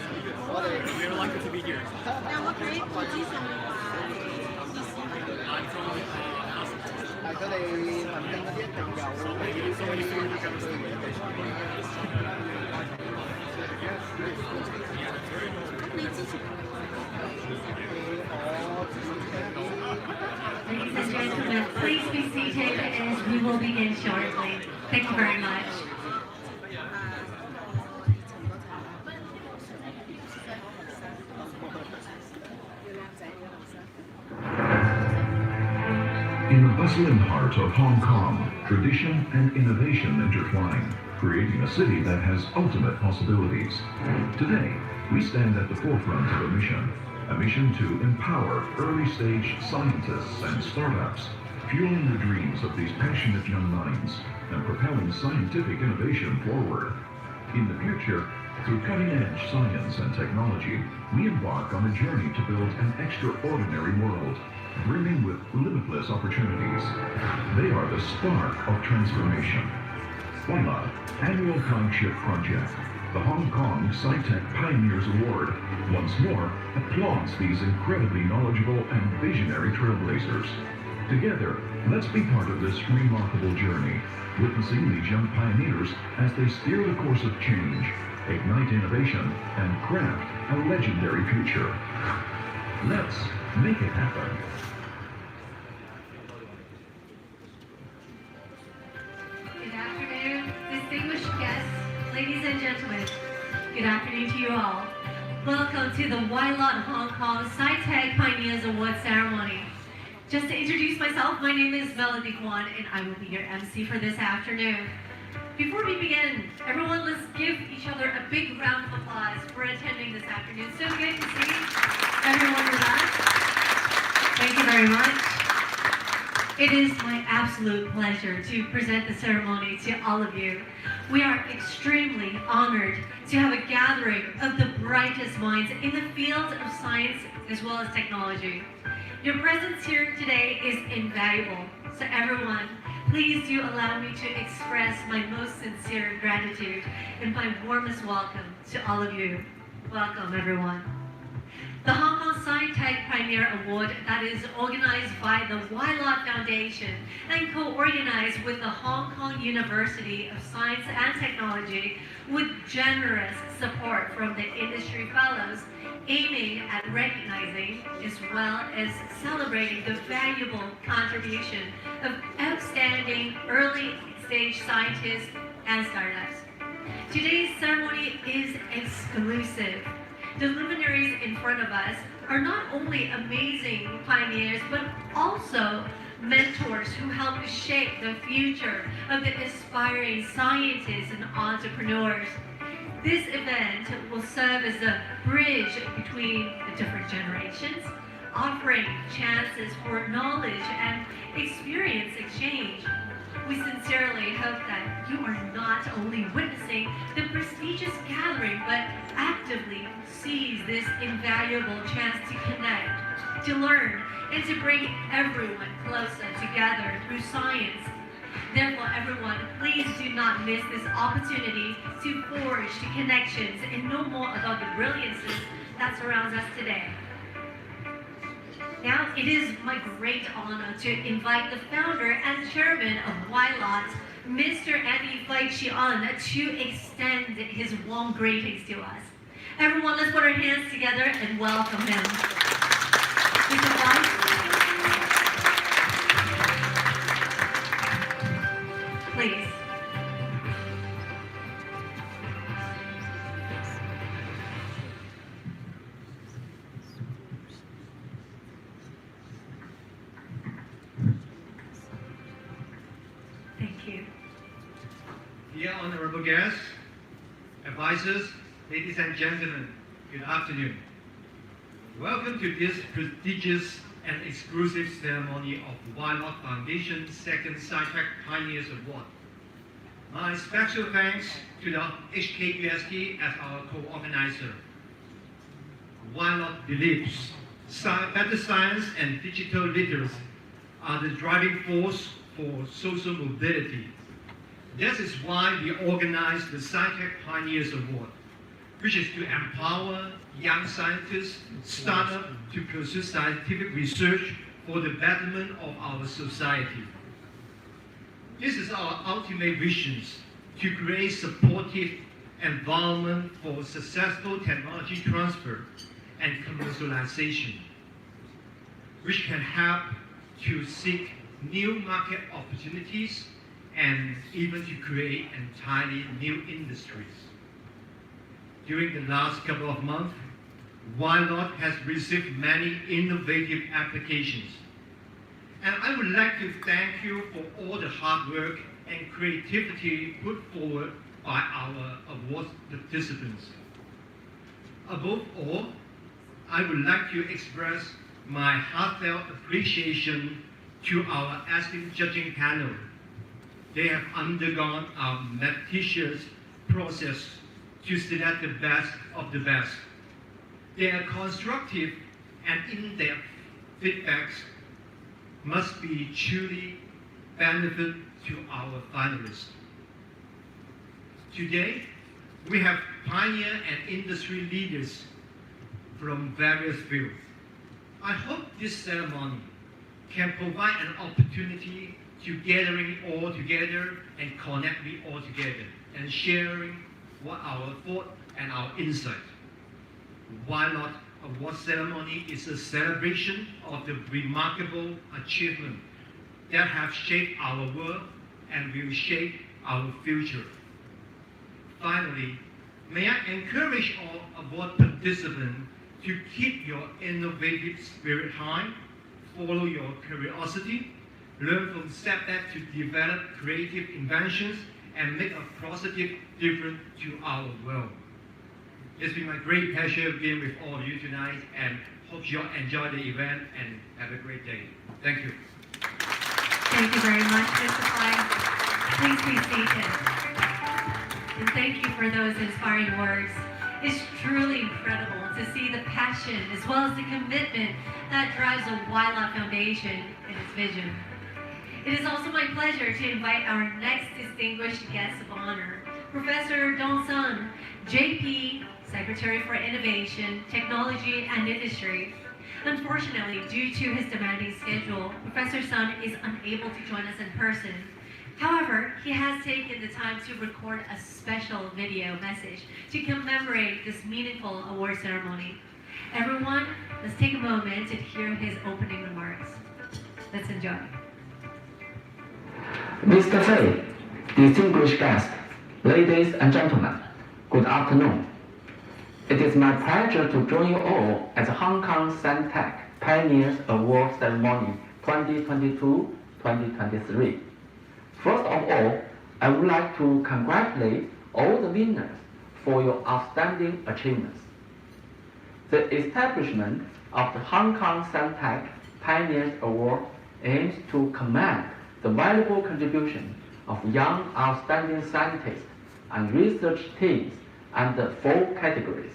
We are lucky to be here. 有冇睇國際上嘅話，Ladies and gentlemen, please be seated as we will begin shortly. Thank you very much. In the bustling heart of Hong Kong, tradition and innovation intertwine, creating a city that has ultimate possibilities. Today, we stand at the forefront of a mission to empower early-stage scientists and startups, fueling the dreams of these passionate young minds and propelling scientific innovation forward. In the future, through cutting-edge science and technology, we embark on a journey to build an extraordinary world, brimming with limitless opportunities. They are the spark of transformation. Voila, annual flagship project, the Hong Kong SciTech Pioneers Award, once more applauds these incredibly knowledgeable and visionary trailblazers. Together, let's be part of this remarkable journey, witnessing these young pioneers as they steer the course of change, ignite innovation, and craft a legendary future. Let's make it happen. Good afternoon, distinguished guests, ladies and gentlemen. Good afternoon to you all. Welcome to the Why Not Hong Kong SciTech Pioneers Award ceremony. Just to introduce myself, my name is Melody Kwan, and I will be your MC for this afternoon. Before we begin, everyone, let's give each other a big round of applause for attending this afternoon. So good to see everyone with us. Thank you very much. It is my absolute pleasure to present the ceremony to all of you. We are extremely honored to have a gathering of the brightest minds in the field of science as well as technology. Your presence here today is invaluable. So everyone, please do allow me to express my most sincere gratitude and my warmest welcome to all of you. Welcome, everyone. The Hong Kong SciTech Pioneer Award that is organized by the Why Not Foundation and co-organized with the Hong Kong University of Science and Technology with generous support from the industry fellows, aiming at recognizing as well as celebrating the valuable contribution of outstanding early-stage scientists and startups. Today's ceremony is exclusive. The luminaries in front of us are not only amazing pioneers, but also mentors who help to shape the future of the aspiring scientists and entrepreneurs. This event will serve as a bridge between the different generations, offering chances for knowledge and experience exchange. We sincerely hope that you are not only witnessing the prestigious gathering, but actively seize this invaluable chance to connect, to learn, and to bring everyone closer together through science. Therefore, everyone, please do not miss this opportunity to forge the connections and know more about the brilliances that surrounds us today. Now, it is my great honor to invite the founder and chairman of WILOT, Mr. Andy Fai-Chian, to extend his warm greetings to us. Everyone, let's put our hands together and welcome him. Mr. Fai, please. Thank you. Dear honorable guests, advisors, ladies and gentlemen, good afternoon. Welcome to this prestigious and exclusive ceremony of Why Not Foundation's second SciTech Pioneers Award. My special thanks to the HKUST as our co-organizer. Why Not believes better science and digital literacy are the driving force for social mobility. This is why we organized the SciTech Pioneers Award, which is to empower young scientists, startups to pursue scientific research for the betterment of our society. This is our ultimate vision, to create supportive environment for successful technology transfer and commercialization, which can help to seek new market opportunities and even to create entirely new industries. During the last couple of months, Why Not has received many innovative applications. And I would like to thank you for all the hard work and creativity put forward by our award participants. Above all, I would like to express my heartfelt appreciation to our esteemed judging panel. They have undergone a meticulous process to select the best of the best. Their constructive and in-depth feedbacks must be truly benefit to our finalists. Today, we have pioneer and industry leaders from various fields. I hope this ceremony can provide an opportunity to gathering all together and connect me all together and sharing what our thought and our insight. Why Not Award Ceremony is a celebration of the remarkable achievement that have shaped our world and will shape our future. Finally, may I encourage all award participants to keep your innovative spirit high, follow your curiosity, learn from setbacks to develop creative inventions, and make a positive difference to our world. It's been my great pleasure being with all of you tonight, and hope you enjoy the event and have a great day. Thank you. Thank you very much, Mr. Klein. Please be seated. And thank you for those inspiring words. It's truly incredible to see the passion as well as the commitment that drives the Wildlife Foundation and its vision. It is also my pleasure to invite our next distinguished guest of honor, Professor Dong Sun, JP, Secretary for Innovation, Technology and Industry. Unfortunately, due to his demanding schedule, Professor Sun is unable to join us in person. However, he has taken the time to record a special video message to commemorate this meaningful award ceremony. Everyone, let's take a moment to hear his opening remarks. Let's enjoy. Mr. Fei, distinguished guests, ladies and gentlemen, good afternoon. It is my pleasure to join you all at the Hong Kong SciTech Pioneers Award Ceremony 2022-2023. First of all, I would like to congratulate all the winners for your outstanding achievements. The establishment of the Hong Kong SciTech Pioneers Award aims to commend the valuable contribution of young outstanding scientists and research teams under 4 categories,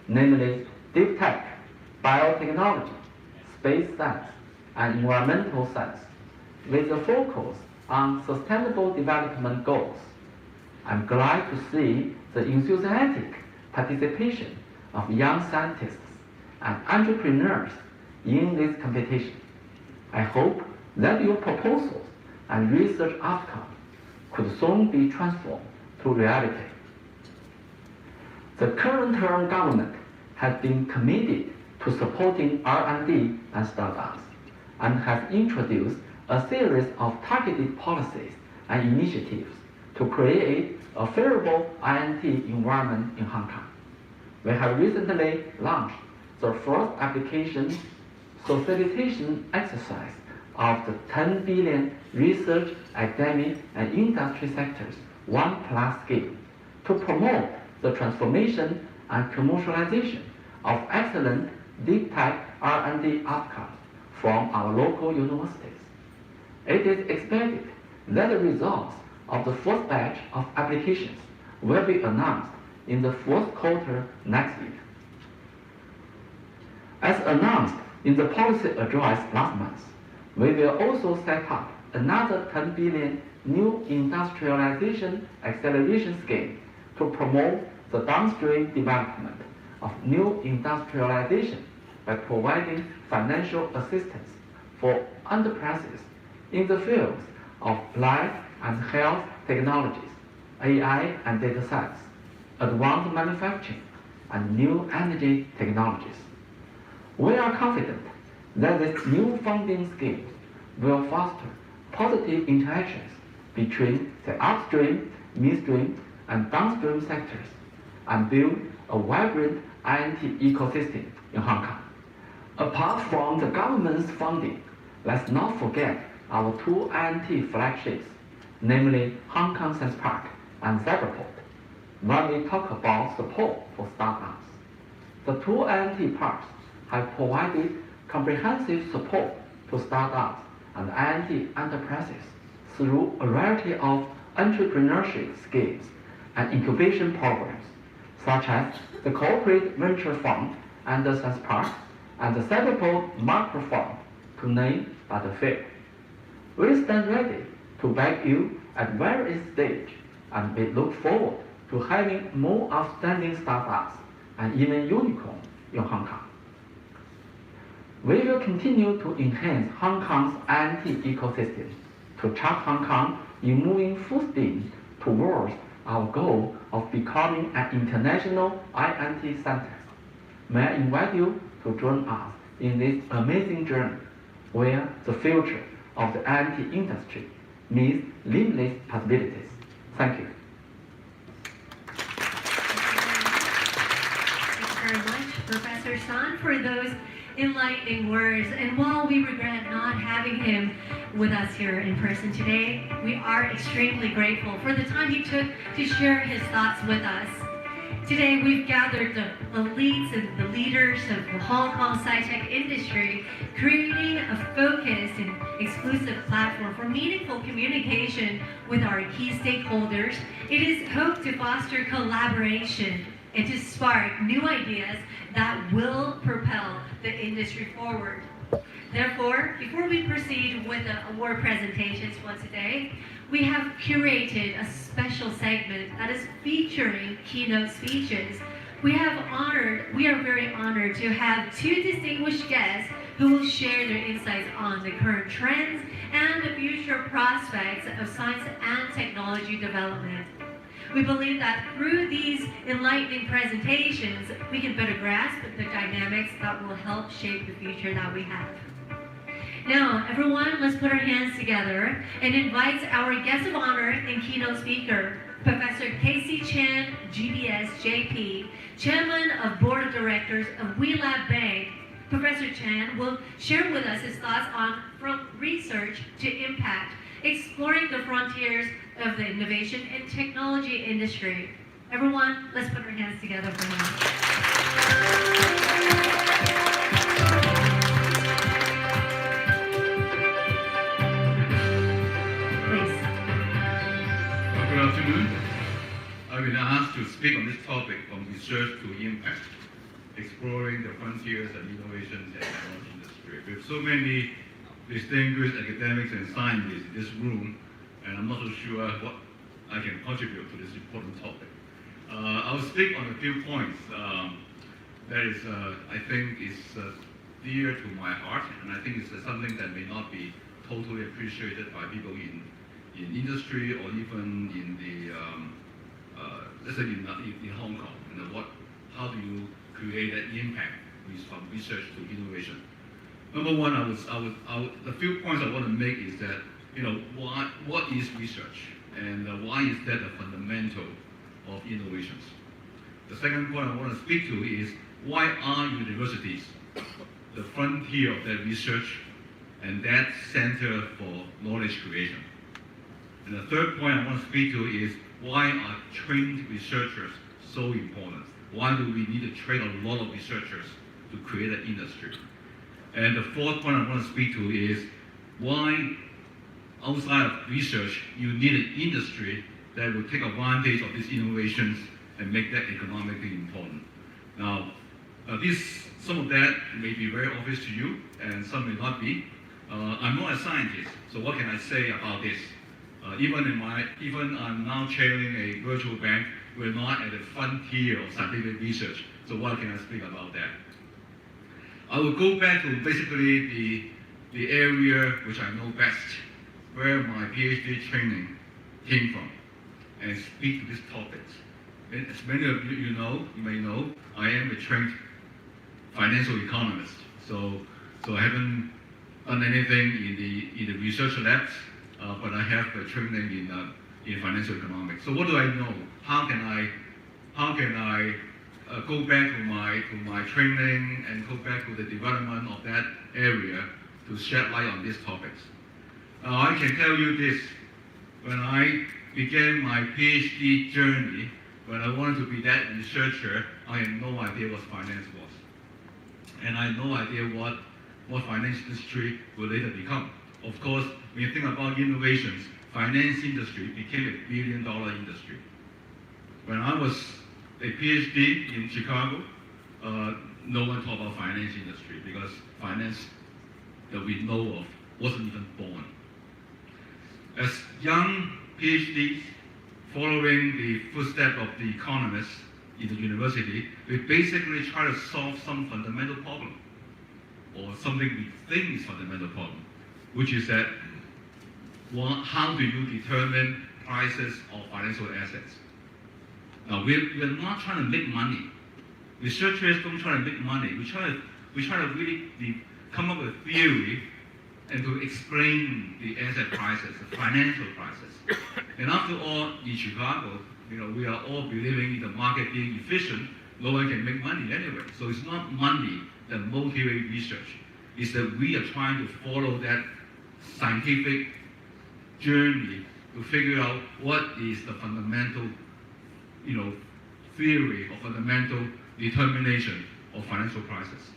namely deep tech, biotechnology, space science, and environmental science, with a focus on sustainable development goals. I'm glad to see the enthusiastic participation of young scientists and entrepreneurs in this competition. I hope that your proposals and research outcomes could soon be transformed to reality. The current term government has been committed to supporting R&D and startups and has introduced a series of targeted policies and initiatives to create a favorable R&D environment in Hong Kong. We have recently launched the first application facilitation exercise of the 10 billion research, academic, and industry sectors 1+ scheme to promote the transformation and commercialization of excellent deep tech R&D outcomes from our local universities. It is expected that the results of the first batch of applications will be announced in the fourth quarter next year. As announced in the policy address last month, we will also set up another 10 billion new industrialization acceleration scheme to promote the downstream development of new industrialization by providing financial assistance for enterprises in the fields of life and health technologies, AI and data science, advanced manufacturing, and new energy technologies. We are confident that this new funding scheme will foster positive interactions between the upstream, midstream, and downstream sectors and build a vibrant INT ecosystem in Hong Kong. Apart from the government's funding, let's not forget our two INT flagships, namely Hong Kong Science Park and Cyberport, when we talk about support for startups. The two INT parks have provided comprehensive support to startups and INT enterprises through a variety of entrepreneurship schemes and incubation programs, such as the Corporate Venture Fund and the Science Park and the Cyberport Macro Fund, to name but a few. We stand ready to back you at various stages, and we look forward to having more outstanding startups and even unicorns in Hong Kong. We will continue to enhance Hong Kong's INT ecosystem to chart Hong Kong in moving full steam towards our goal of becoming an international INT center. May I invite you to join us in this amazing journey where the future of the INT industry meets limitless possibilities. Thank you. Thank you very much, Professor San, for those enlightening words. And while we regret not having him with us here in person today, we are extremely grateful for the time he took to share his thoughts with us. Today, we've gathered the elites and the leaders of the Hong Kong SciTech industry, creating a focused and exclusive platform for meaningful communication with our key stakeholders. It is hoped to foster collaboration and to spark new ideas that will propel the industry forward. Therefore, before we proceed with the award presentations for today, we have curated a special segment that is featuring keynote speeches. We are very honored to have two distinguished guests who will share their insights on the current trends and the future prospects of science and technology development. We believe that through these enlightening presentations, we can better grasp the dynamics that will help shape the future that we have. Now, everyone, let's put our hands together and invite our guest of honor and keynote speaker, Professor Casey Chan, GBS JP, Chairman of Board of Directors of WeLab Bank. Professor Chan will share with us his thoughts on from research to impact, exploring the frontiers of the innovation and technology industry. Everyone, let's put our hands together for him. Good afternoon. I've been asked to speak on this topic from research to impact, exploring the frontiers and innovations in the technology industry. With so many distinguished academics and scientists in this room, and I'm not so sure what I can contribute to this important topic. I'll speak on a few points that is, I think, is dear to my heart, and I think it's something that may not be totally appreciated by people in industry or even in the, let's say in Hong Kong. You know, how do you create that impact from research to innovation? Number one, the few points I want to make is that, you know, what is research, and why is that a fundamental of innovations? The second point I want to speak to is why are universities the frontier of that research and that center for knowledge creation? And the third point I want to speak to is why are trained researchers so important? Why do we need to train a lot of researchers to create an industry? And the fourth point I want to speak to is why outside of research you need an industry that will take advantage of these innovations and make that economically important. Now, some of that may be very obvious to you and some may not be. I'm not a scientist, so what can I say about this? Even I'm now chairing a virtual bank we're not at the frontier of scientific research. So what can I speak about that? I will go back to basically the area which I know best, where my PhD training came from, and speak to these topics. And as many of you may know, I am a trained financial economist. So I haven't done anything in the research labs, but I have a training in financial economics. So what do I know? How can I go back to my training and go back to the development of that area to shed light on these topics? I can tell you this: when I began my PhD journey, when I wanted to be that researcher, I had no idea what finance was, and I had no idea what finance industry will later become. Of course, when you think about innovations, finance industry became a billion-dollar industry. When I was a PhD in Chicago, no one talked about finance industry because finance that we know of wasn't even born. As young PhDs, following the footsteps of the economists in the university, we basically try to solve some fundamental problem, or something we think is fundamental problem, which is that how do you determine prices of financial assets? Now, we're not trying to make money. Researchers don't try to make money. We try to really come up with a theory and to explain the asset prices, the financial prices. And after all, in Chicago, we are all believing in the market being efficient. No one can make money anyway. So it's not money that motivates research. It's that we are trying to follow that scientific journey to figure out what is the fundamental, theory or fundamental determination of financial prices.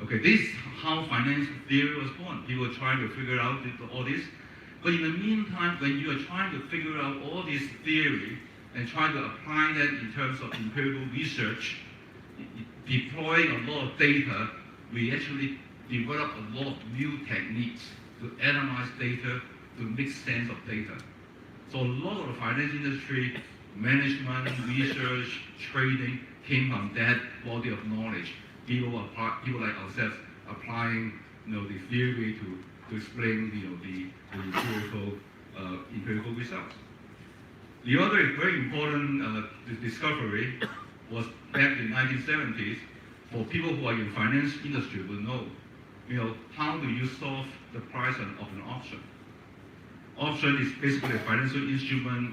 Okay, this is how financial theory was born. People are trying to figure out all this. But in the meantime, when you are trying to figure out all this theory and trying to apply that in terms of empirical research, deploying a lot of data, we actually develop a lot of new techniques to analyze data, to make sense of data. So a lot of the finance industry, management, research, trading came from that body of knowledge. People like ourselves applying, the theory to explain, the empirical results. The other very important discovery was back in the 1970s. For people who are in finance industry will know, how do you solve the price of an option? Option is basically a financial instrument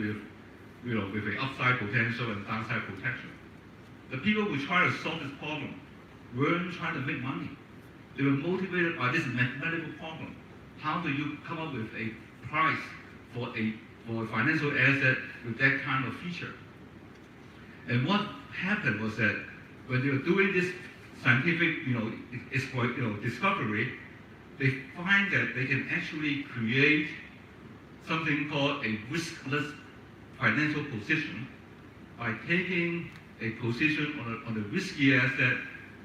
with an upside potential and downside protection. The people who try to solve this problem weren't trying to make money. They were motivated by this mathematical problem. How do you come up with a price for a financial asset with that kind of feature? And what happened was that when they were doing this scientific, discovery, they find that they can actually create something called a riskless financial position by taking a position on a risky asset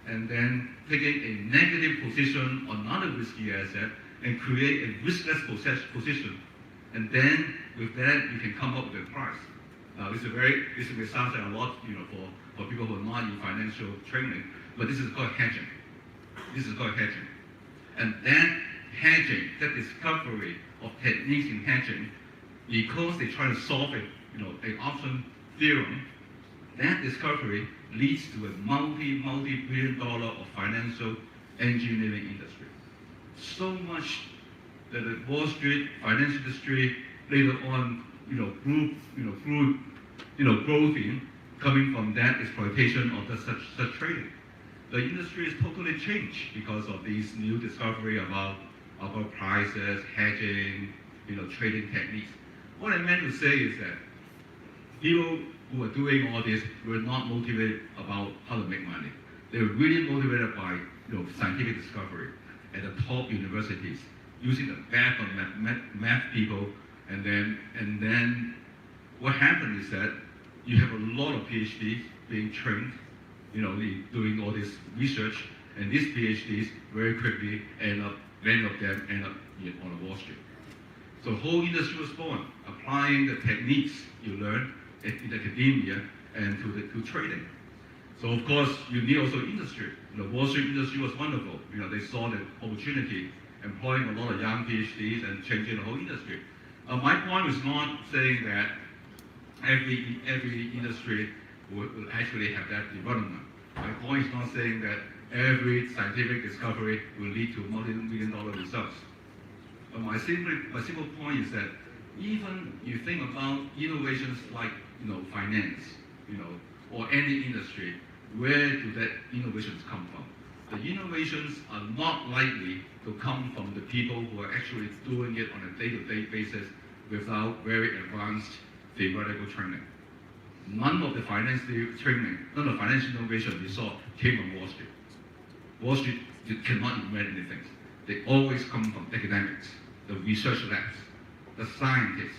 and then taking a negative position on another risky asset and create a riskless position. And then with that, you can come up with a price. This may sound like a lot, for people who are not in financial training, but this is called hedging. And that hedging, that discovery of techniques in hedging, because they try to solve an option theorem, that discovery leads to a multi-billion dollar of financial engineering industry. So much that the Wall Street finance industry later on, grew growth in, coming from that exploitation of such trading. The industry is totally changed because of these new discovery about prices, hedging, trading techniques. What I meant to say is that people who are doing all this were not motivated about how to make money. They were really motivated by scientific discovery at the top universities, using the best of math people, and then what happened is that you have a lot of PhDs being trained, doing all this research, and these PhDs very quickly many of them end up on Wall Street. So the whole industry was born, applying the techniques you learn in academia and to trading. So of course, you need also industry. The Wall Street industry was wonderful. They saw the opportunity, employing a lot of young PhDs and changing the whole industry. My point is not saying that every industry will actually have that development. My point is not saying that every scientific discovery will lead to multi-million-dollar results. But my simple point is that even you think about innovations like finance, or any industry, where do that innovations come from? The innovations are not likely to come from the people who are actually doing it on a day-to-day basis without very advanced theoretical training. None of the finance training, none of the financial innovation we saw came from Wall Street. Wall Street cannot invent anything. They always come from academics, the research labs, the scientists.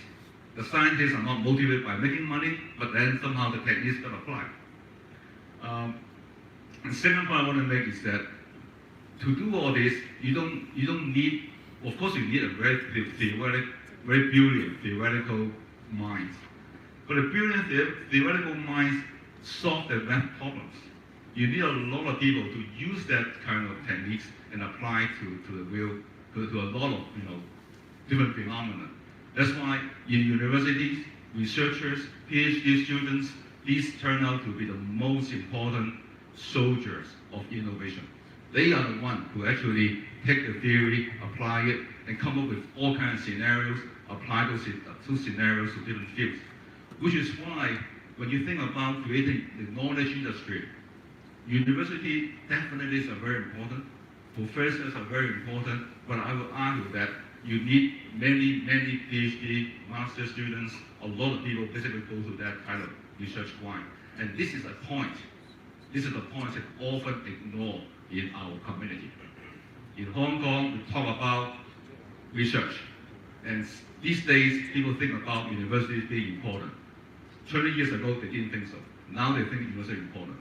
The scientists are not motivated by making money, but then somehow the techniques got applied. The second point I want to make is that to do all this, you don't need, of course you need a very brilliant theoretical mind. But a brilliant theoretical minds solve the math problems. You need a lot of people to use that kind of techniques and apply to a lot of different phenomena. That's why in universities, researchers, PhD students, these turn out to be the most important soldiers of innovation. They are the ones who actually take the theory, apply it, and come up with all kinds of scenarios, apply those scenarios to different fields. Which is why, when you think about creating the knowledge industry, university definitely is very important, professors are very important, but I would argue that you need many PhD, master students, a lot of people basically go through that kind of research line. And this is a point that's often ignored in our community. In Hong Kong, we talk about research. And these days, people think about universities being important. 20 years ago, they didn't think so. Now they think university is important.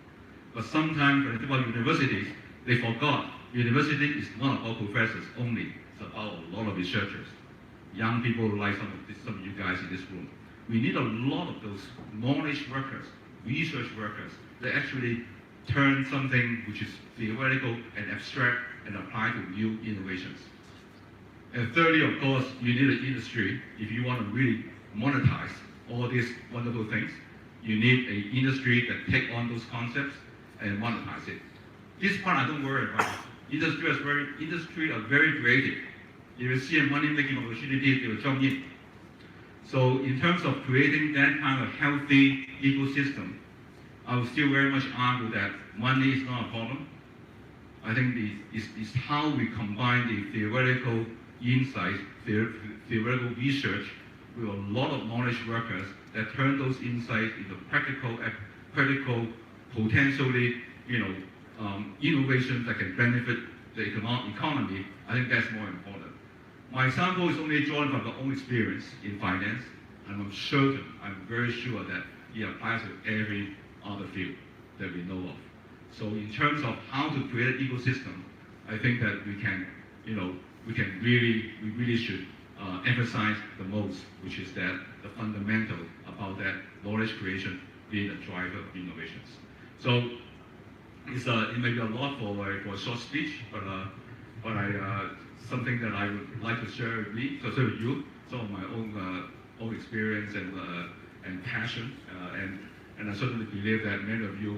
But sometimes when they think about universities, they forgot university is not about professors only. It's about a lot of researchers, young people like some of you guys in this room. We need a lot of those knowledge workers, research workers, that actually turn something which is theoretical and abstract and apply to new innovations. And thirdly, of course, you need an industry. If you want to really monetize all these wonderful things, you need an industry that take on those concepts and monetize it. This part I don't worry about. Industry are very creative. If you see a money-making opportunity, they will jump in. So in terms of creating that kind of healthy ecosystem, I would still very much argue that money is not a problem. I think it's how we combine the theoretical insights, theoretical research with a lot of knowledge workers that turn those insights into practical, potentially, innovations that can benefit the economy. I think that's more important. My example is only drawn from my own experience in finance, and I'm very sure that it applies to every other field that we know of. So in terms of how to create an ecosystem, I think that we really should emphasize the most, which is that the fundamental about that knowledge creation being a driver of innovations. So it may be a lot for a short speech, but something that I would like to share with you, some of my own experience and passion, and I certainly believe that many of you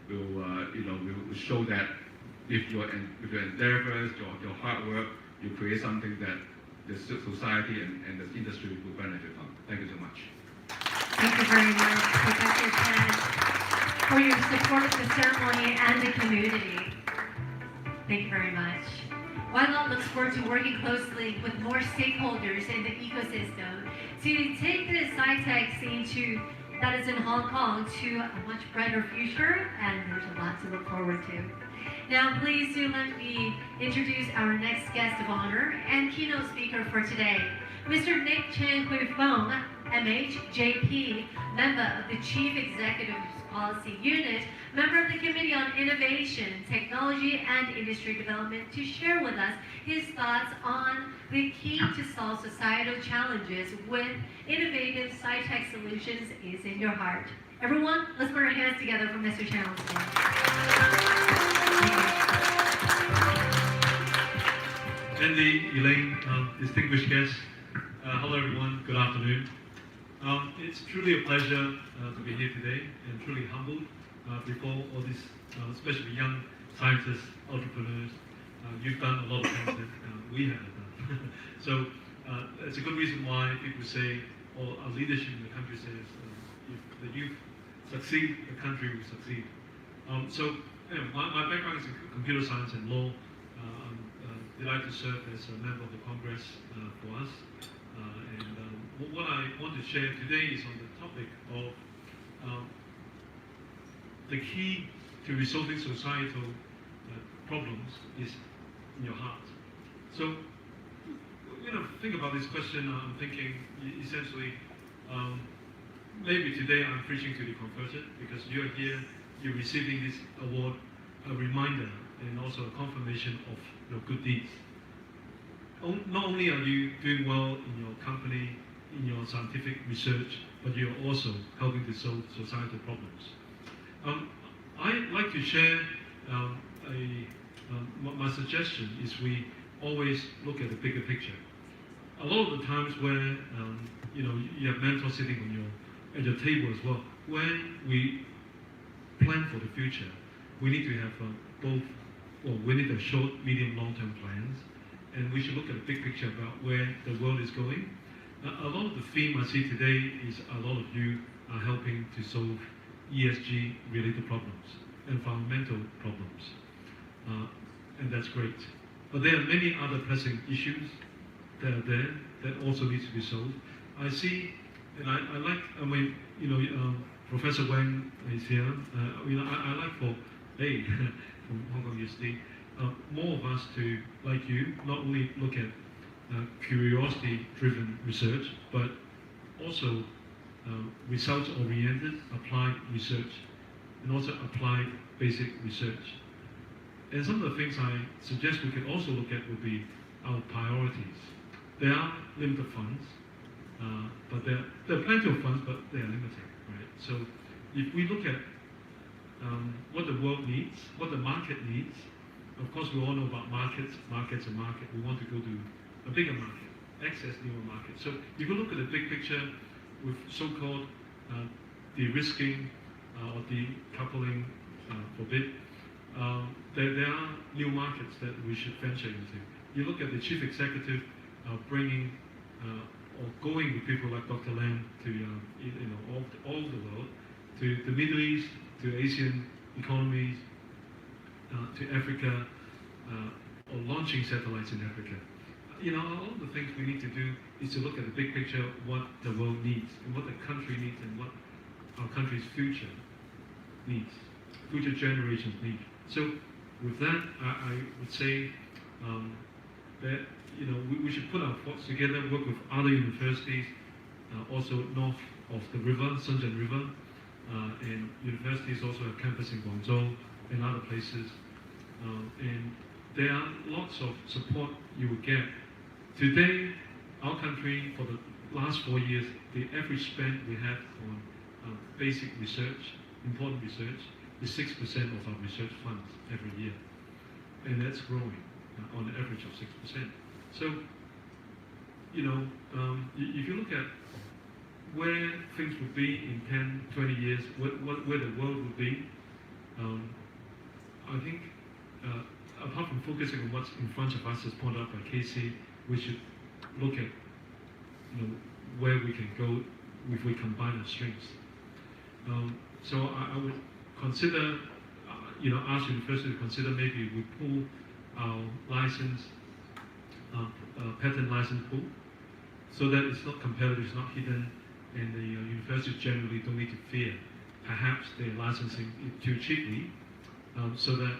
will show that if your endeavors, your hard work, you create something that the society and the industry will benefit from. Thank you so much. Thank you very much, Professor Chen, for your support of the ceremony and the community. Thank you very much. Wildlife looks forward to working closely with more stakeholders in the ecosystem to take the SciTech scene that is in Hong Kong to a much brighter future, and there's a lot to look forward to. Now, please do let me introduce our next guest of honor and keynote speaker for today, Mr. Nick Chan Hui Fong, MHJP, member of the Chief Executive Policy Unit, member of the Committee on Innovation, Technology, and Industry Development, to share with us his thoughts on the key to solve societal challenges with innovative SciTech solutions is in your heart. Everyone, let's put our hands together for Mr. Chen on stage. Andy, Elaine, distinguished guests, hello everyone, good afternoon. It's truly a pleasure to be here today and truly humbled before all these, especially young scientists, entrepreneurs. You've done a lot of things that we haven't done. So it's a good reason why people say, or our leadership in the country says, if the youth succeed, the country will succeed. So anyway, my background is in computer science and law. I'm delighted to serve as a member of the Congress for us. What I want to share today is on the topic of the key to resolving societal problems is in your heart. So, think about this question. I'm thinking essentially, maybe today I'm preaching to the converted because you're here, you're receiving this award, a reminder and also a confirmation of your good deeds. Not only are you doing well in your company, in your scientific research, but you're also helping to solve societal problems. I'd like to share my suggestion is we always look at the bigger picture. A lot of the times where you have mentors sitting on at your table as well, when we plan for the future, we need to have we need a short, medium, long-term plans, and we should look at the big picture about where the world is going. A lot of the theme I see today is a lot of you are helping to solve ESG-related problems, environmental problems, and that's great. But there are many other pressing issues that are there that also needs to be solved. I see, and I like, Professor Wang is here. I like from Hong Kong University, more of us to, like you, not only look at curiosity-driven research, but also results-oriented applied research, and also applied basic research. And some of the things I suggest we could also look at would be our priorities. There are limited funds, but there are plenty of funds, but they are limited, right? So if we look at what the world needs, what the market needs, of course we all know about markets. We want to go to a bigger market, access newer markets. So if you look at the big picture with so-called de-risking or decoupling forbid, there are new markets that we should venture into. You look at the chief executive bringing or going with people like Dr. Lam to all the world, to the Middle East, to Asian economies, to Africa, or launching satellites in Africa. All of the things we need to do is to look at the big picture, what the world needs, and what the country needs, and what our country's future needs, future generations need. So with that, I would say that we should put our thoughts together, work with other universities, also north of the river, Shenzhen River, and universities also have campus in Guangzhou and other places. And there are lots of support you will get. Today, our country, for the last 4 years, the average spend we have on basic research, important research, is 6% of our research funds every year. And that's growing on an average of 6%. So, if you look at where things would be in 10, 20 years, where the world would be, I think, apart from focusing on what's in front of us, as pointed out by Casey, we should look at where we can go if we combine our strengths. So I would consider, ask university to consider maybe we pull our license, patent license pool, so that it's not competitive, it's not hidden, and the universities generally don't need to fear perhaps they're licensing it too cheaply, so that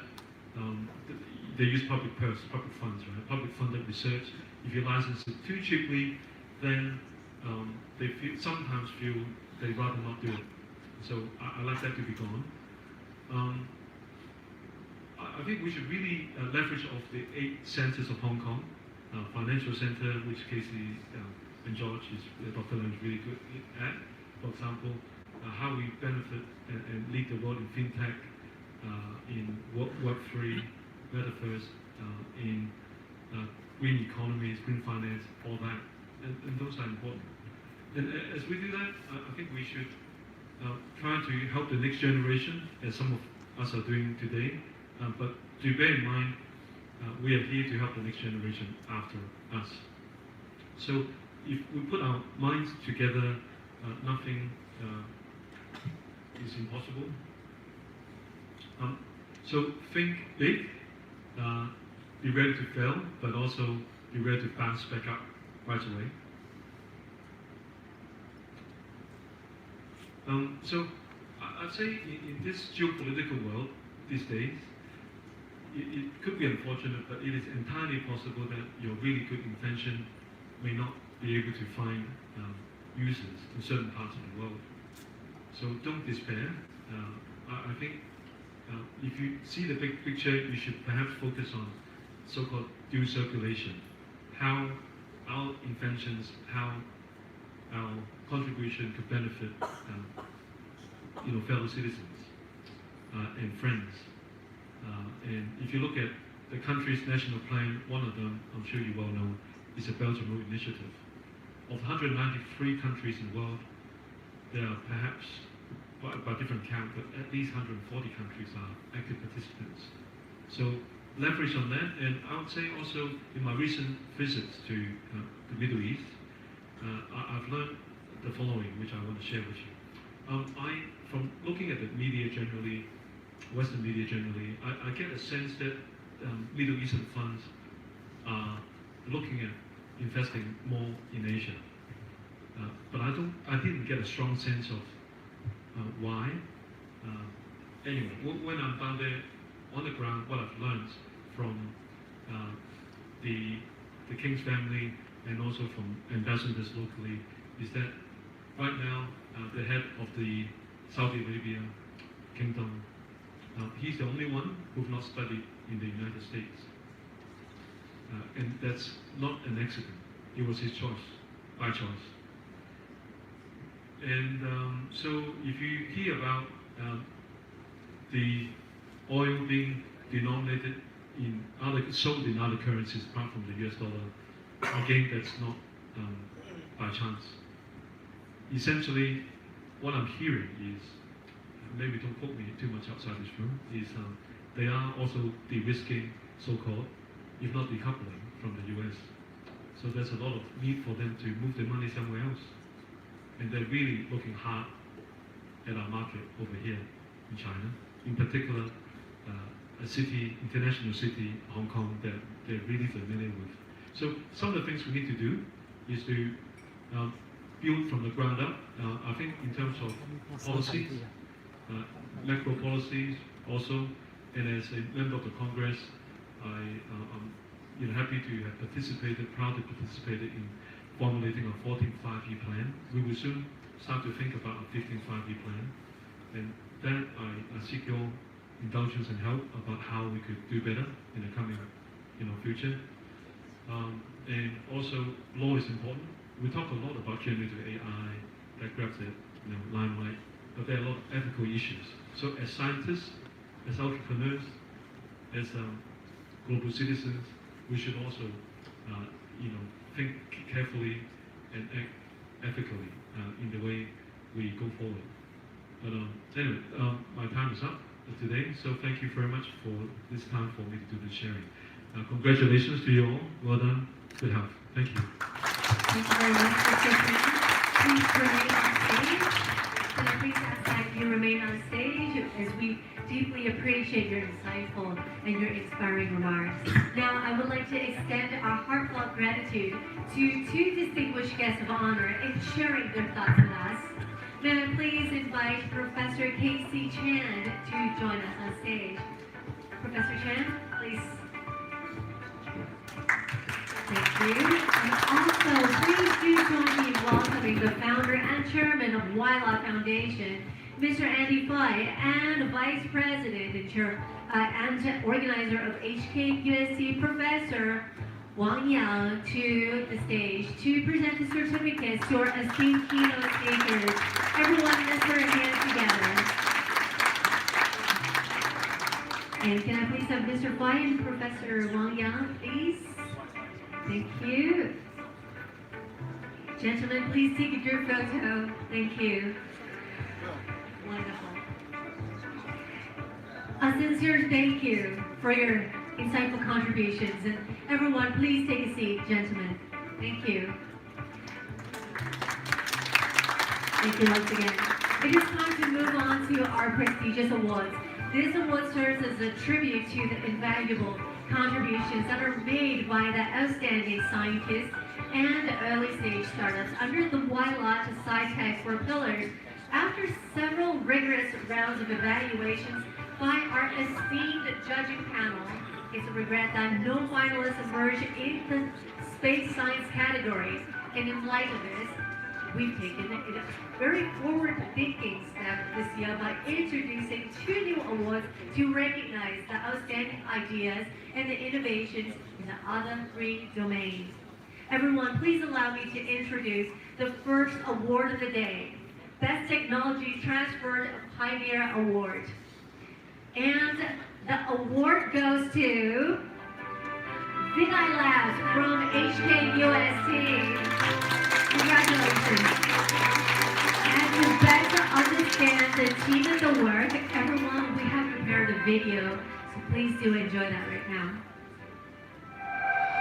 they use public funds, right? Public funded research. If you license it too cheaply, then they sometimes feel they'd rather not do it. So I like that to be gone. I think we should really leverage off the 8 centers of Hong Kong, financial center, which Casey and George Dr. Lam is really good at. For example, how we benefit and lead the world in fintech, in Web3, metaverse, in green economies, green finance, all that, and those are important. And as we do that, I think we should try to help the next generation, as some of us are doing today. But to bear in mind, we are here to help the next generation after us. So if we put our minds together, nothing is impossible. So think big, be ready to fail, but also be ready to bounce back up right away. So I'd say in this geopolitical world these days, it could be unfortunate, but it is entirely possible that your really good invention may not be able to find users in certain parts of the world. So don't despair. I think if you see the big picture, you should perhaps focus on so-called dual circulation, how our inventions, how our contribution could benefit fellow citizens and friends. And if you look at the country's national plan, one of them, I'm sure you well know, is a Belt and Road Initiative. Of 193 countries in the world, there are perhaps, by different count, but at least 140 countries are active participants. So leverage on that, and I would say also in my recent visits to the Middle East, I've learned the following, which I want to share with you. From looking at the media generally, Western media generally, I get a sense that Middle Eastern funds are looking at investing more in Asia. But I didn't get a strong sense of why. Anyway, when I'm down there on the ground, what I've learned from the King's family and also from ambassadors locally is that right now the head of the Saudi Arabia Kingdom, he's the only one who's not studied in the United States. And that's not an accident. It was his choice, by choice. And so if you hear about the oil being denominated sold in other currencies apart from the US dollar, again, that's not by chance. Essentially, what I'm hearing is, maybe don't quote me too much outside this room, is they are also de-risking, so-called, if not decoupling from the US. So there's a lot of need for them to move their money somewhere else. And they're really looking hard at our market over here in China. In particular, a city, international city, Hong Kong, that they're really familiar with. So some of the things we need to do is to build from the ground up. I think in terms of policies, macro policies also, and as a member of the Congress, I'm happy to have participated, proud to participate in formulating a 14th five-year plan. We will soon start to think about a 15th five-year plan, and that I seek your indulgence and help about how we could do better in the coming future. And also, law is important. We talk a lot about generative AI that grabs the limelight, but there are a lot of ethical issues. So as scientists, as entrepreneurs, as global citizens, we should also think carefully and act ethically in the way we go forward. But anyway, my time is up today, so thank you very much for this time for me to do this sharing. Congratulations to you all. Well done. Good health. Thank you. Thank you very much, Mr. Freeman. Please remain on stage. Can I please ask that you remain on stage as we deeply appreciate your insightful and your inspiring remarks. Now, I would like to extend our heartfelt gratitude to two distinguished guests of honor in sharing their thoughts with us. May I please invite Professor Casey Chan to join us on stage. Professor Chan, please. Thank you. And also, please do join me in welcoming the founder and chairman of Wailat Foundation, Mr. Andy Fai, and Vice President and organizer of HK USC, Professor Wang Yang to the stage to present the certificates to our esteemed keynote speakers. Everyone, let's put our hands together. And can I please have Mr. Fai and Professor Wang Yang, please? Thank you. Gentlemen, please take a group photo. Thank you. Wonderful. A sincere thank you for your insightful contributions. And everyone, please take a seat, gentlemen. Thank you. Thank you once again. It is time to move on to our prestigious awards. This award serves as a tribute to the invaluable contributions that are made by the outstanding scientists and early-stage startups under the YLOT SciTech 4 pillars. After several rigorous rounds of evaluations by our esteemed judging panel, it's a regret that no finalists emerged in the space science category. And in light of this, we've taken a very forward-thinking step this year by introducing 2 new awards to recognize the outstanding ideas and the innovations in the other 3 domains. Everyone, please allow me to introduce the first award of the day, Best Technology Transfer Pioneer Award. And the award goes to Vidi Labs from HKUST. Congratulations. And to better understand the team and the work, everyone, we have prepared a video, so please do enjoy that right now.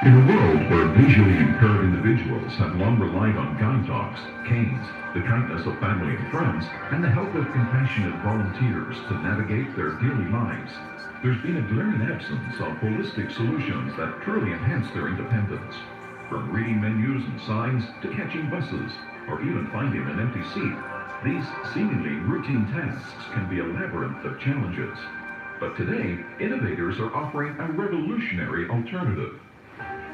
In a world where visually impaired individuals have long relied on guide dogs, canes, the kindness of family and friends, and the help of compassionate volunteers to navigate their daily lives, there's been a glaring absence of holistic solutions that truly enhance their independence. From reading menus and signs to catching buses, or even finding an empty seat, these seemingly routine tasks can be a labyrinth of challenges. But today, innovators are offering a revolutionary alternative.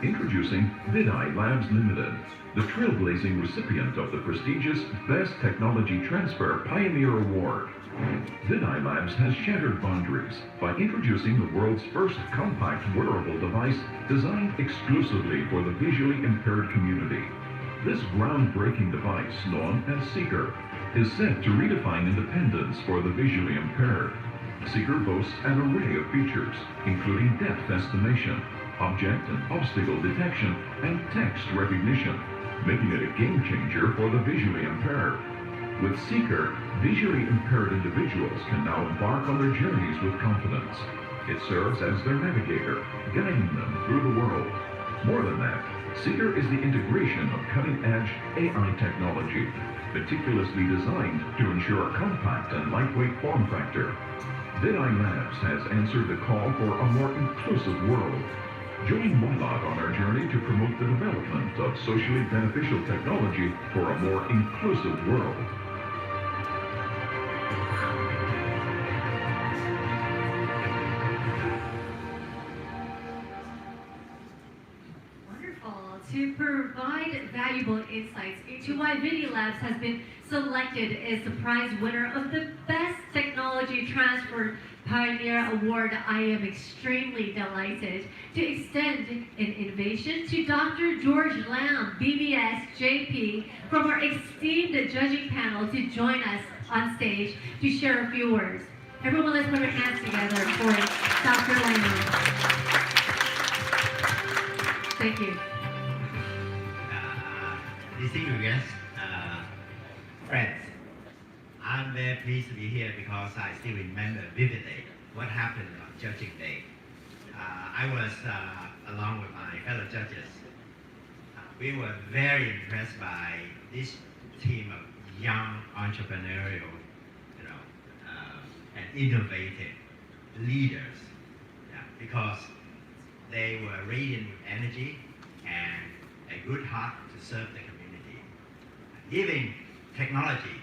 Introducing Vidi Labs Limited, the trailblazing recipient of the prestigious Best Technology Transfer Pioneer Award. Vidi Labs has shattered boundaries by introducing the world's first compact wearable device designed exclusively for the visually impaired community. This groundbreaking device, known as Seeker, is set to redefine independence for the visually impaired. Seeker boasts an array of features, including depth estimation, object and obstacle detection, and text recognition, making it a game changer for the visually impaired. With Seeker, visually impaired individuals can now embark on their journeys with confidence. It serves as their navigator, guiding them through the world. More than that, Seeker is the integration of cutting-edge AI technology, meticulously designed to ensure a compact and lightweight form factor. Vidi Labs has answered the call for a more inclusive world. Join YLOT on our journey to promote the development of socially beneficial technology for a more inclusive world. Wonderful. To provide valuable insights into why Vidi Labs has been selected as the prize winner of the Best Technology Transfer Pioneer Award, I am extremely delighted to extend an innovation to Dr. George Lam, BBS JP, from our esteemed judging panel to join us on stage to share a few words. Everyone, let's put our hands together for Dr. Lam. Thank you. Distinguished guests, friends, I'm very pleased to be here because I still remember vividly what happened on Judging Day. I was, along with my fellow judges, we were very impressed by this team of young entrepreneurial, and innovative leaders, because they were radiant with energy and a good heart to serve the community, giving technology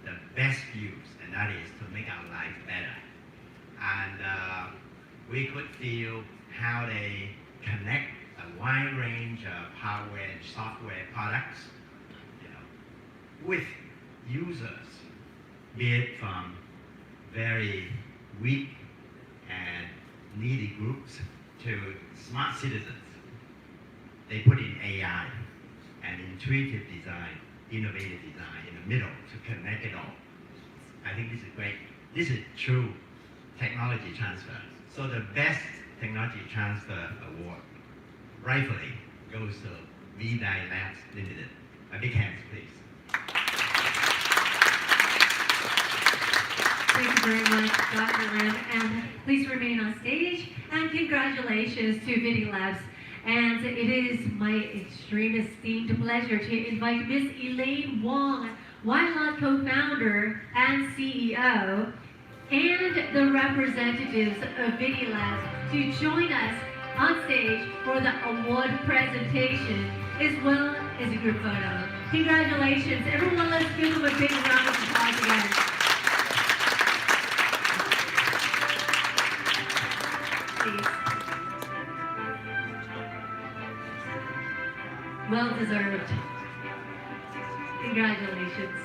the best use, and that is to make our life better. And we could feel how they connect a wide range of hardware and software products, with users, be it from very weak and needy groups to smart citizens. they put in AI and intuitive design, innovative design in the middle to connect it all. I think this is great. This is true technology transfer. So the best technology transfer award rightfully goes to Vidi Labs Limited. A big hands, please. Thank you very much, Dr. Lim, and please remain on stage. And congratulations to Vidi Labs. And it is my extreme esteemed pleasure to invite Ms. Elaine Wong, Wylot co-founder and CEO, and the representatives of Vidi Labs to join us on stage for the award presentation, as well as a group photo. Congratulations. Everyone, let's give them a big round of applause again. Please. Well deserved. Congratulations.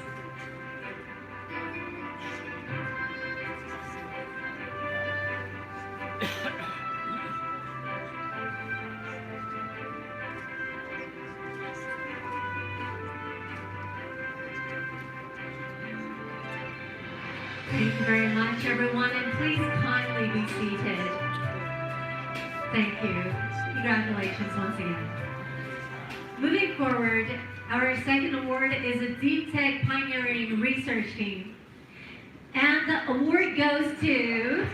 Thank you very much, everyone, and please kindly be seated. Thank you. Congratulations once again. Moving forward, our second award is a Deep Tech Pioneering Research Team. And the award goes to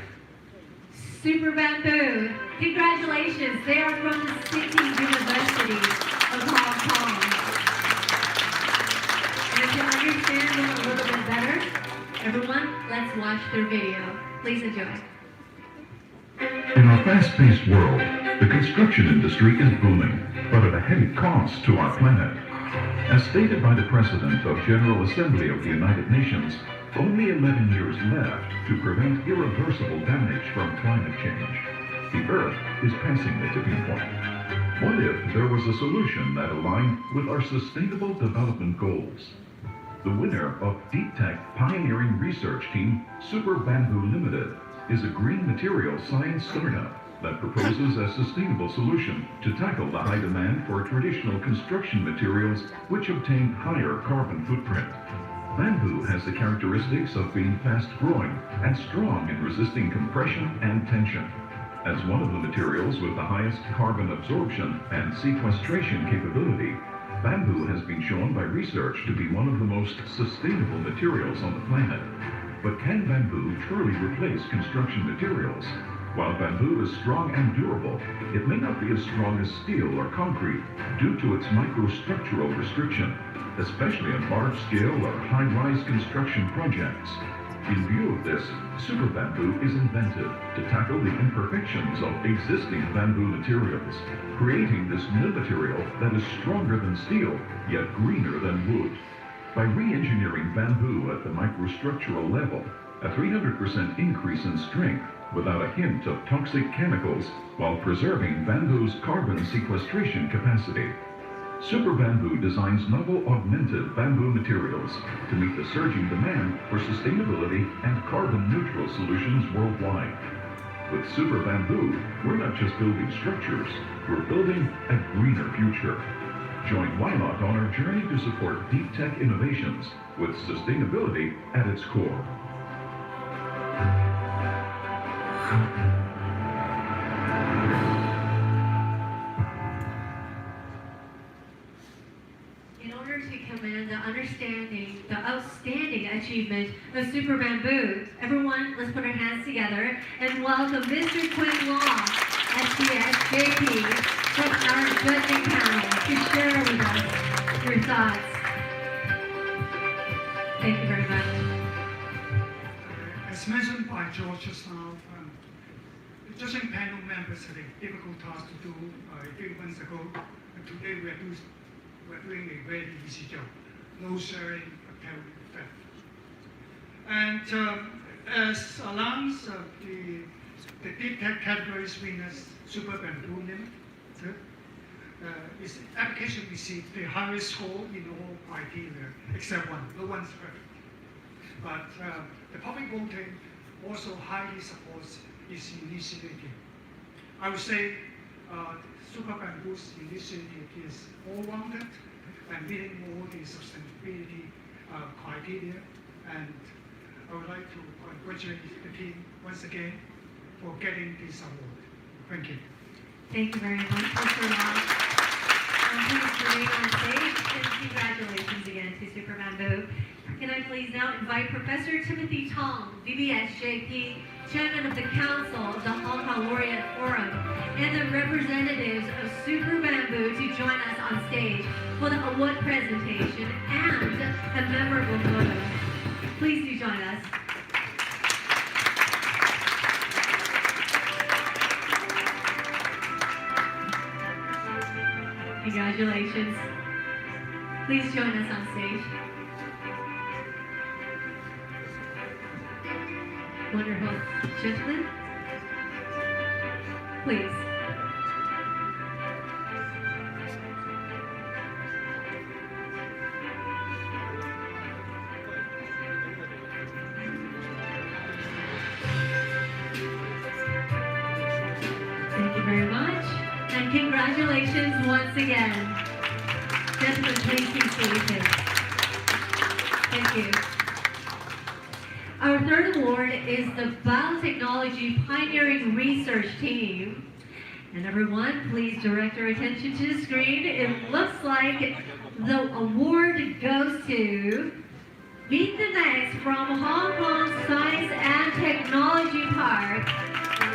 Super Bamboo. Congratulations, they are from the City University of Hong Kong. And to understand them a little bit better, everyone, let's watch their video. Please enjoy. In our fast-paced world, the construction industry is booming, but at a heavy cost to our planet. As stated by the President of General Assembly of the United Nations, only 11 years left to prevent irreversible damage from climate change. The Earth is passing the tipping point. What if there was a solution that aligned with our sustainable development goals? The winner of Deep Tech Pioneering Research Team, Super Bamboo Limited, is a green material science startup that proposes a sustainable solution to tackle the high demand for traditional construction materials which obtain higher carbon footprint. Bamboo has the characteristics of being fast-growing and strong in resisting compression and tension. As one of the materials with the highest carbon absorption and sequestration capability, bamboo has been shown by research to be one of the most sustainable materials on the planet. But can bamboo truly replace construction materials? While bamboo is strong and durable, it may not be as strong as steel or concrete due to its microstructural restriction, especially in large-scale or high-rise construction projects. In view of this, Super Bamboo is invented to tackle the imperfections of existing bamboo materials, creating this new material that is stronger than steel, yet greener than wood. By re-engineering bamboo at the microstructural level, a 300% increase in strength without a hint of toxic chemicals while preserving bamboo's carbon sequestration capacity. Super Bamboo designs novel augmented bamboo materials to meet the surging demand for sustainability and carbon-neutral solutions worldwide. With Super Bamboo, we're not just building structures, we're building a greener future. Join Wylot on our journey to support deep tech innovations with sustainability at its core. In order to command the outstanding achievement of Super Bamboo, everyone, let's put our hands together and welcome Mr. Quinn Law, SDS JP, from our judging panel to share with us your thoughts. Thank you very much. As mentioned by George just now, the judging panel members had a difficult task to do a few months ago, and today we're doing a very easy job. No sharing, apparent effect. And as announced, the deep tech categories winners, Super Bamboo Limited, its application received the highest score in all criteria, except one. No one's perfect. But the public voting also highly supports its initiative. I would say Super Bamboo's initiative is all-rounded and meeting all the sustainability criteria. And I would like to congratulate the team once again for getting this award. Thank you. Thank you very much, Mr. Long. Please remain on stage, and congratulations again to Super Bamboo. Can I please now invite Professor Timothy Tong, VBSJP, Chairman of the Council of the Hong Kong Laureate Forum, and the representatives of Super Bamboo to join us on stage for the award presentation and a memorable photo. Please do join us. Congratulations. Please join us on stage. Wonderful. Gentlemen, please. Thank you very much. And congratulations once again. Gentlemen, please be seated. Thank you. Our third award is the Biotechnology Pioneering Research Team. And everyone, please direct your attention to the screen. It looks like the award goes to Meet the Next from Hong Kong Science and Technology Park.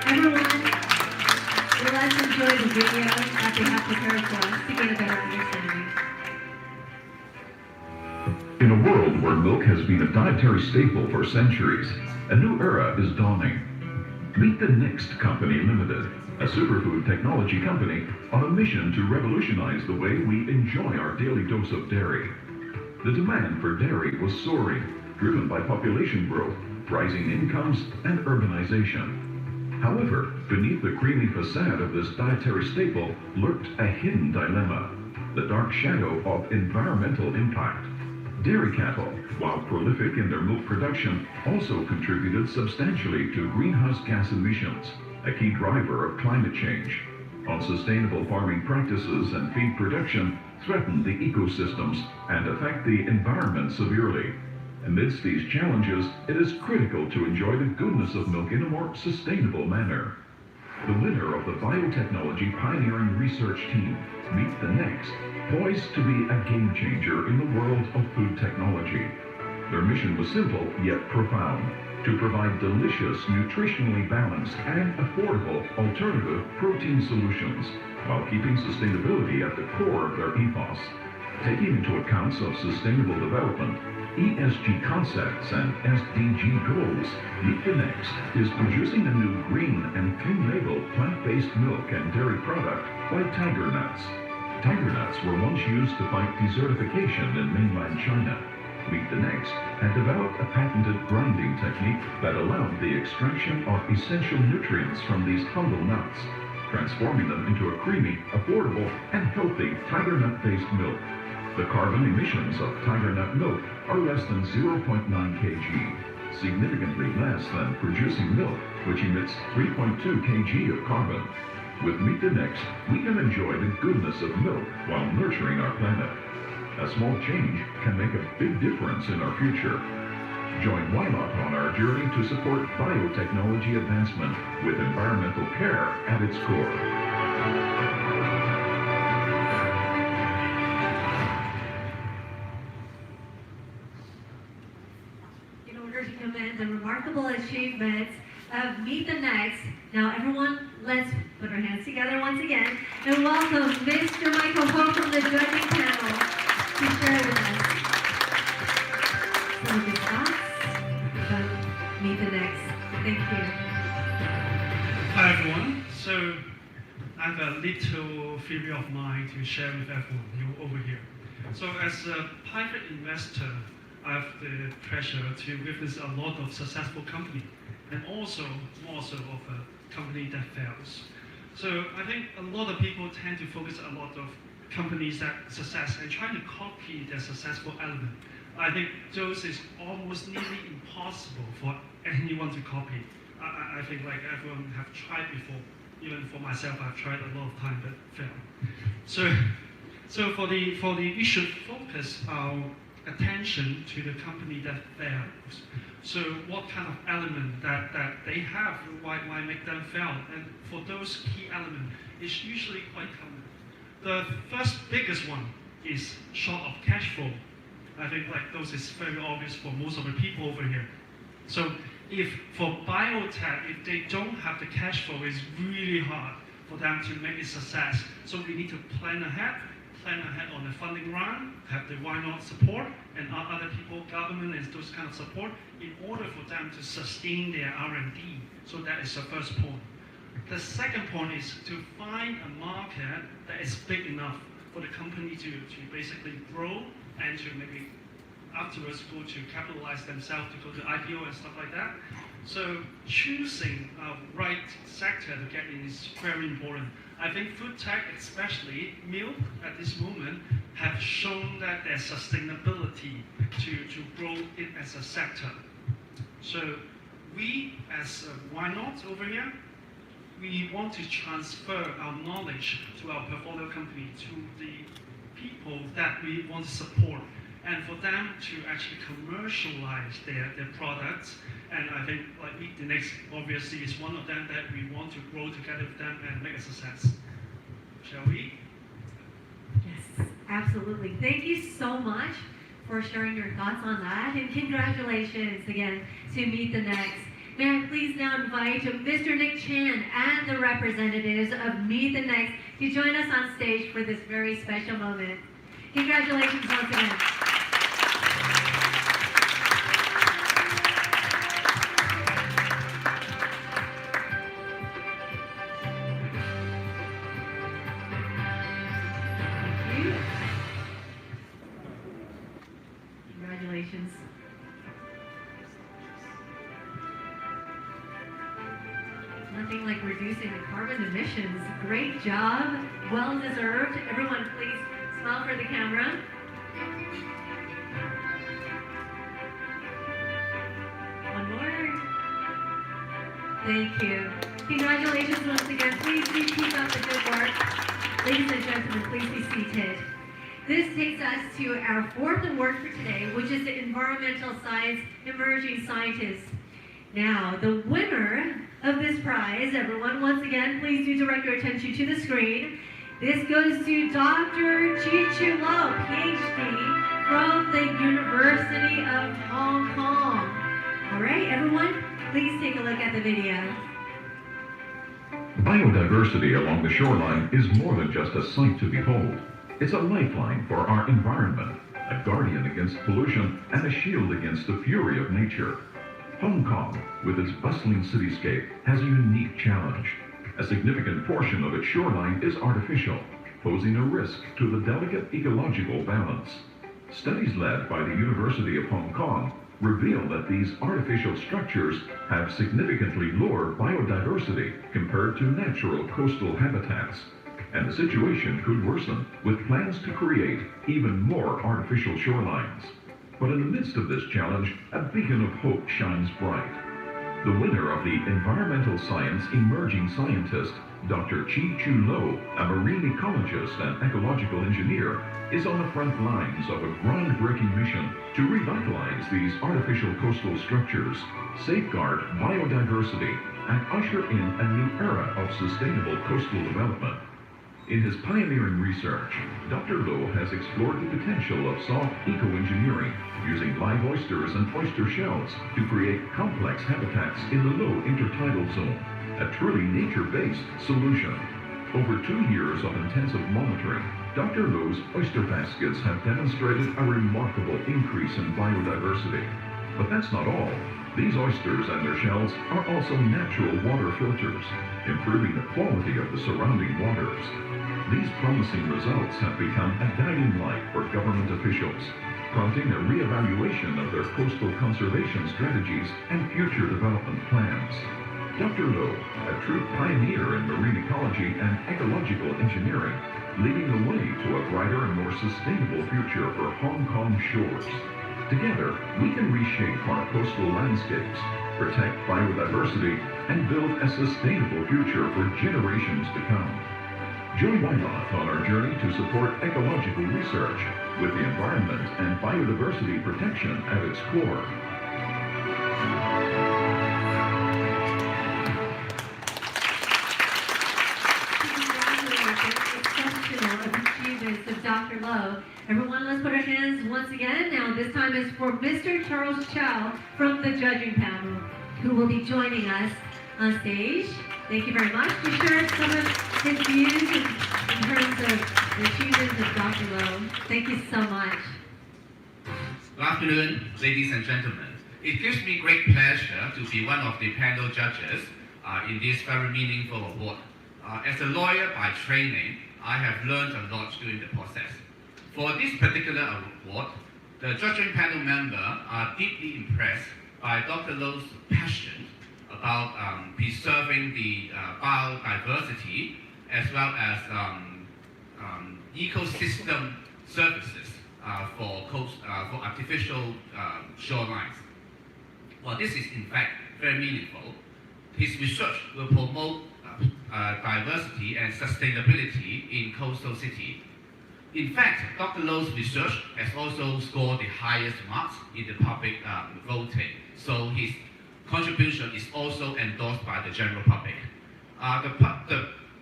Everyone, let's enjoy the video that they have prepared for us to get a better understanding. In a world where milk has been a dietary staple for centuries, a new era is dawning. Meet the Next Company Limited, a superfood technology company on a mission to revolutionize the way we enjoy our daily dose of dairy. The demand for dairy was soaring, driven by population growth, rising incomes, and urbanization. However, beneath the creamy facade of this dietary staple lurked a hidden dilemma, the dark shadow of environmental impact. Dairy cattle, while prolific in their milk production, also contributed substantially to greenhouse gas emissions, a key driver of climate change. Unsustainable farming practices and feed production threaten the ecosystems and affect the environment severely. Amidst these challenges, it is critical to enjoy the goodness of milk in a more sustainable manner. The winner of the Biotechnology Pioneering Research Team, Meet the Next, poised to be a game changer in the world of food technology. Their mission was simple yet profound, to provide delicious, nutritionally balanced, and affordable alternative protein solutions, while keeping sustainability at the core of their ethos. Taking into account of sustainable development, ESG concepts, and SDG goals, Meet the Next is producing a new green and clean label plant-based milk and dairy product by tiger nuts. Tiger nuts were once used to fight desertification in mainland China. Meet the Next had developed a patented grinding technique that allowed the extraction of essential nutrients from these humble nuts, transforming them into a creamy, affordable, and healthy tiger nut-based milk. The carbon emissions of tiger nut milk are less than 0.9 kg, significantly less than producing milk, which emits 3.2 kg of carbon. With Meet the Next, we can enjoy the goodness of milk while nurturing our planet. A small change can make a big difference in our future. Join Wylot on our journey to support biotechnology advancement with environmental care at its core. In order to commend the remarkable achievements of Meet the Next, now everyone, let's put our hands together once again and welcome Mr. Michael Ho from the judging panel to share with us some of his thoughts about Meet the Next. Thank you. Hi everyone. So I have a little theory of mine to share with everyone you over here. So as a private investor, I have the pleasure to witness a lot of successful companies and also more so of a company that fails. So I think a lot of people tend to focus a lot of companies that success and trying to copy their successful element. I think those is almost nearly impossible for anyone to copy. I think like everyone have tried before. Even for myself, I've tried a lot of time but failed. So for the we should focus our attention to the company that fails. So what kind of element that they have, why make them fail? And for those key elements, it's usually quite common. The first biggest one is short of cash flow. I think like those is very obvious for most of the people over here. So if for biotech, if they don't have the cash flow, it's really hard for them to make a success. So we need to plan ahead on the funding round, have the why not support, and other people, government, and those kind of support in order for them to sustain their R&D. So that is the first point. The second point is to find a market that is big enough for the company to basically grow and to maybe afterwards go to capitalize themselves to go to IPO and stuff like that. So choosing a right sector to get in is very important. I think food tech, especially milk at this moment, have shown that there's sustainability to grow it as a sector. So we as Why Not over here, we want to transfer our knowledge to our portfolio company, to the people that we want to support, and for them to actually commercialize their products. And I think like the next obviously is one of them that we want to grow together with them and make a success. Shall we? Yes, absolutely. Thank you so much for sharing your thoughts on that, and congratulations again to Meet the Next. May I please now invite Mr. Nick Chan and the representatives of Meet the Next to join us on stage for this very special moment. Congratulations once again. Congratulations. Nothing like reducing the carbon emissions. Great job. Well deserved. Everyone, please smile for the camera. One more. Thank you. Congratulations once again. Please do keep up the good work. Ladies and gentlemen, please be seated. This takes us to our fourth award for today, which is the Environmental Science Emerging Scientist. Now, the winner of this prize, everyone, once again, please do direct your attention to the screen. This goes to Dr. Chu Lo, PhD from the University of Hong Kong. All right, everyone, please take a look at the video. Biodiversity along the shoreline is more than just a sight to behold. It's a lifeline for our environment, a guardian against pollution, and a shield against the fury of nature. Hong Kong, with its bustling cityscape, has a unique challenge. A significant portion of its shoreline is artificial, posing a risk to the delicate ecological balance. Studies led by the University of Hong Kong reveal that these artificial structures have significantly lower biodiversity compared to natural coastal habitats. And the situation could worsen with plans to create even more artificial shorelines. But in the midst of this challenge, a beacon of hope shines bright. The winner of the Environmental Science Emerging Scientist, Dr. Chu Lo, a marine ecologist and ecological engineer, is on the front lines of a groundbreaking mission to revitalize these artificial coastal structures, safeguard biodiversity, and usher in a new era of sustainable coastal development. In his pioneering research, Dr. Lo has explored the potential of soft eco-engineering using live oysters and oyster shells to create complex habitats in the low intertidal zone, a truly nature-based solution. Over 2 years of intensive monitoring, Dr. Lo's oyster baskets have demonstrated a remarkable increase in biodiversity. But that's not all. These oysters and their shells are also natural water filters, improving the quality of the surrounding waters. These promising results have become a guiding light for government officials, prompting a reevaluation of their coastal conservation strategies and future development plans. Dr. Lo, a true pioneer in marine ecology and ecological engineering, leading the way to a brighter and more sustainable future for Hong Kong shores. Together, we can reshape our coastal landscapes, protect biodiversity, and build a sustainable future for generations to come. Join Wylot on our journey to support ecological research with the environment and biodiversity protection at its core. Of Dr. Lo. Everyone, let's put our hands once again. Now, this time is for Mr. Charles Chow from the judging panel, who will be joining us on stage. Thank you very much. To share some of his views in terms of the achievements of Dr. Lo. Thank you so much. Good afternoon, ladies and gentlemen. It gives me great pleasure to be one of the panel judges in this very meaningful award. As a lawyer by training, I have learned a lot during the process. For this particular award, the judging panel members are deeply impressed by Dr. Lo's passion about preserving the biodiversity as well as ecosystem services for artificial shorelines. Well, this is in fact very meaningful. His research will promote diversity and sustainability in coastal city. In fact, Dr. Lo's research has also scored the highest marks in the public voting, so his contribution is also endorsed by the general public.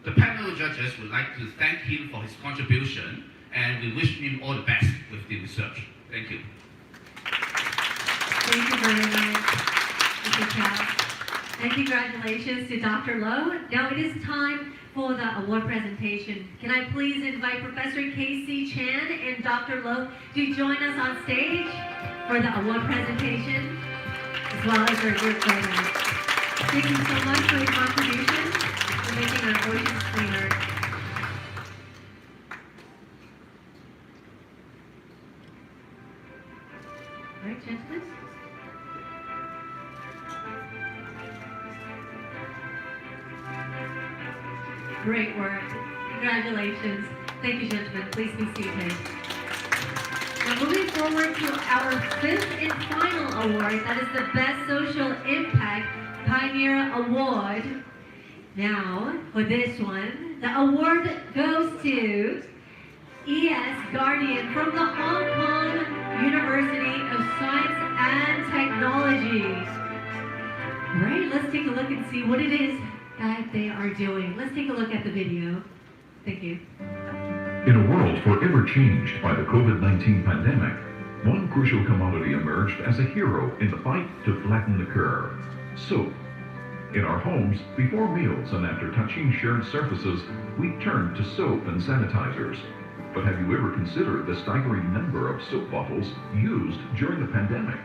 The panel judges would like to thank him for his contribution, and we wish him all the best with the research. Thank you. Thank you very much, Mr. Chow. And congratulations to Dr. Lo. Now it is time for the award presentation. Can I please invite Professor Casey Chan and Dr. Lo to join us on stage for the award presentation, as well as our group program. Thank you so much for your contribution to making our oceans cleaner. All right, gentlemen. Great work. Congratulations. Thank you, gentlemen. Please be seated. Now, moving forward to our fifth and final award, that is the Best Social Impact Pioneer Award. Now, for this one, the award goes to ESG Guardian from the Hong Kong University of Science and Technology. All right, let's take a look and see what it is that they are doing. Let's take a look at the video. Thank you. In a world forever changed by the COVID-19 pandemic, one crucial commodity emerged as a hero in the fight to flatten the curve: soap. In our homes, before meals and after touching shared surfaces, we turn to soap and sanitizers. But have you ever considered the staggering number of soap bottles used during the pandemic?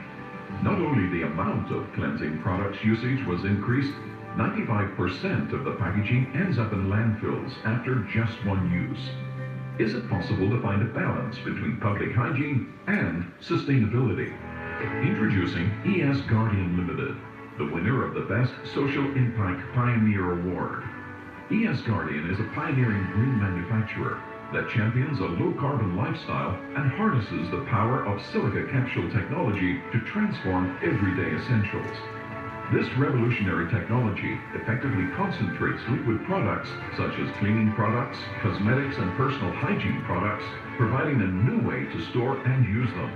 Not only the amount of cleansing products usage was increased, 95% of the packaging ends up in landfills after just one use. Is it possible to find a balance between public hygiene and sustainability? Introducing ESG Guardian Limited, the winner of the Best Social Impact Pioneer Award. ESG Guardian is a pioneering green manufacturer that champions a low-carbon lifestyle and harnesses the power of silica capsule technology to transform everyday essentials. This revolutionary technology effectively concentrates liquid products such as cleaning products, cosmetics, and personal hygiene products, providing a new way to store and use them.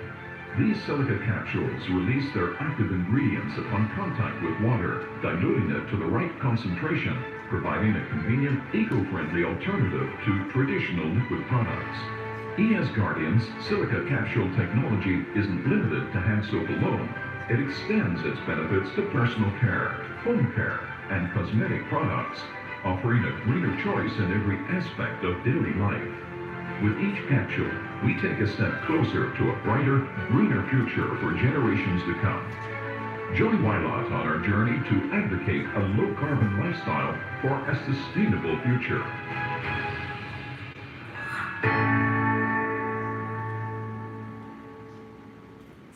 These silica capsules release their active ingredients upon contact with water, diluting it to the right concentration, providing a convenient, eco-friendly alternative to traditional liquid products. ESG Guardian's silica capsule technology isn't limited to hand soap alone. It extends its benefits to personal care, home care, and cosmetic products, offering a greener choice in every aspect of daily life. With each capsule, we take a step closer to a brighter, greener future for generations to come. Join Wylot on our journey to advocate a low-carbon lifestyle for a sustainable future.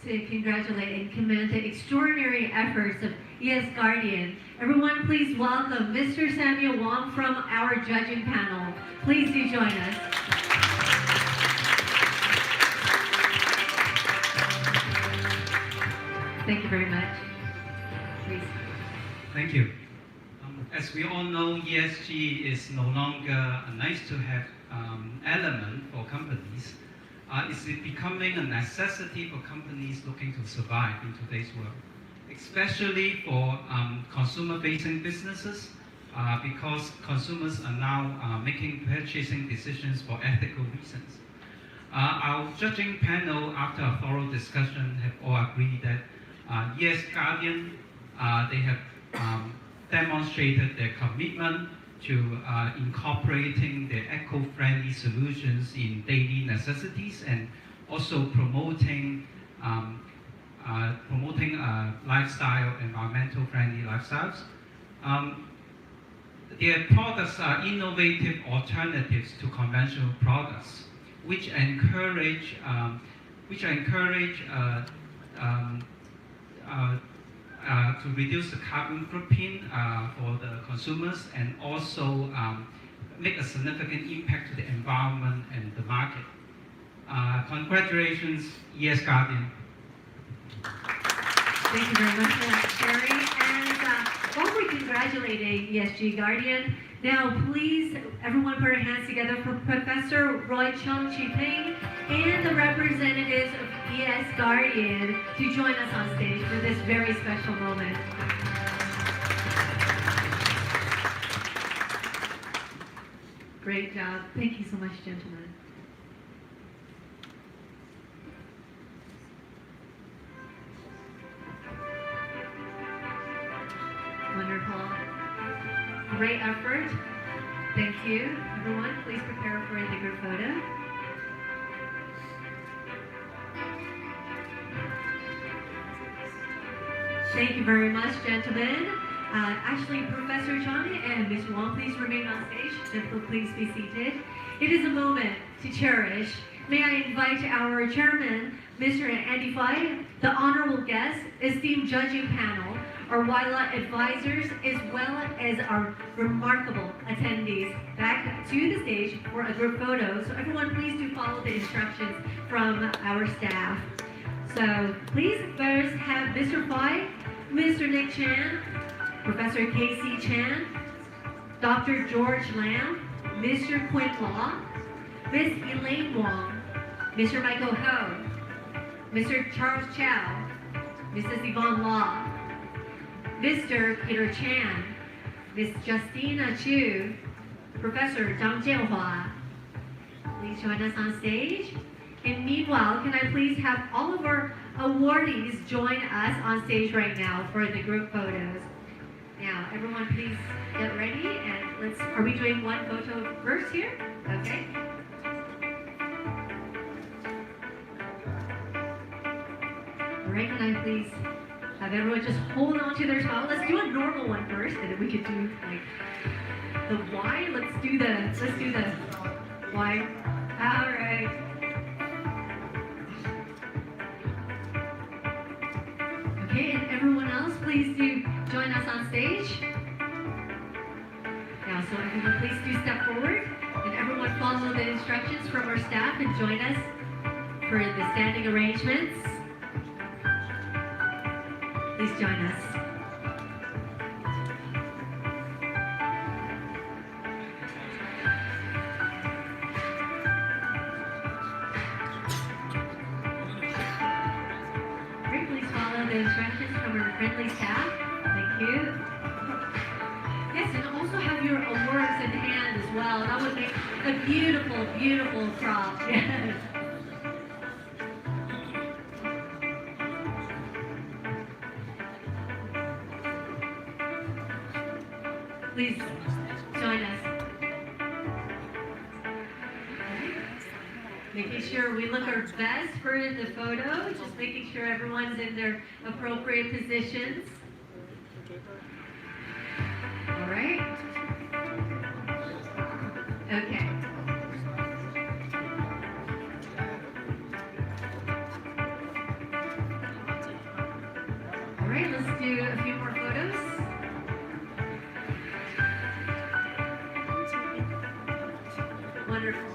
To congratulate and commend the extraordinary efforts of ESG Guardian, everyone please welcome Mr. Samuel Wong from our judging panel. Please do join us. Thank you very much. please. Thank you. As we all know, ESG is no longer a nice-to-have element for companies. It's becoming a necessity for companies looking to survive in today's world, especially for consumer-facing businesses, because consumers are now making purchasing decisions for ethical reasons. Our judging panel, after a thorough discussion, have all agreed that ESG Guardian, they have demonstrated their commitment to incorporating the eco-friendly solutions in daily necessities and also promoting lifestyle, environmental friendly lifestyles. Their products are innovative alternatives to conventional products, which encourage to reduce the carbon footprint for the consumers and also make a significant impact to the environment and the market. Congratulations, ESG Guardian. Thank you very much for that, Sherry. And while we're congratulating ESG Guardian, now please, everyone put our hands together for Professor Roy Chung Chi-Ping and the representatives of ESG Guardian to join us on stage for this very special moment. Great job. Thank you so much, gentlemen. Wonderful. Great effort. Thank you. Everyone, please prepare for the group photo. Thank you very much, gentlemen. Actually, Professor Chang and Ms. Wong, please remain on stage. Please be seated. It is a moment to cherish. May I invite our chairman, Mr. Andy Fai, the honorable guests, esteemed judging panel, our WILA advisors, as well as our remarkable attendees back to the stage for a group photo. So everyone, please do follow the instructions from our staff. So please first have Mr. Fai, Mr. Nick Chan, Professor Casey Chan, Dr. George Lam, Mr. Quinn Law, Ms. Elaine Wong, Mr. Michael Ho, Mr. Charles Chow, Mrs. Yvonne Law, Mr. Peter Chan, Ms. Justina Chu, Professor Zhang Jianhua. Please join us on stage. And meanwhile, can I please have all of our awardees join us on stage right now for the group photos. Now, everyone please get ready and are we doing one photo first here? Okay. All right, can I please have everyone just hold on to their smile? Let's do a normal one first, and then we could do like the Y. Let's do the Y. All right. Okay, and everyone else, please do join us on stage. Now, so everyone, please do step forward, and everyone follow the instructions from our staff and join us for the standing arrangements. Please join us. Great, please follow the instructions from our friendly staff. Thank you. Yes, and also have your awards in hand as well. That would make a beautiful, beautiful prop. Yes. Please join us. Making sure we look our best for the photo, just making sure everyone's in their appropriate positions. All right. Okay. All right, let's do a few more photos. Wonderful.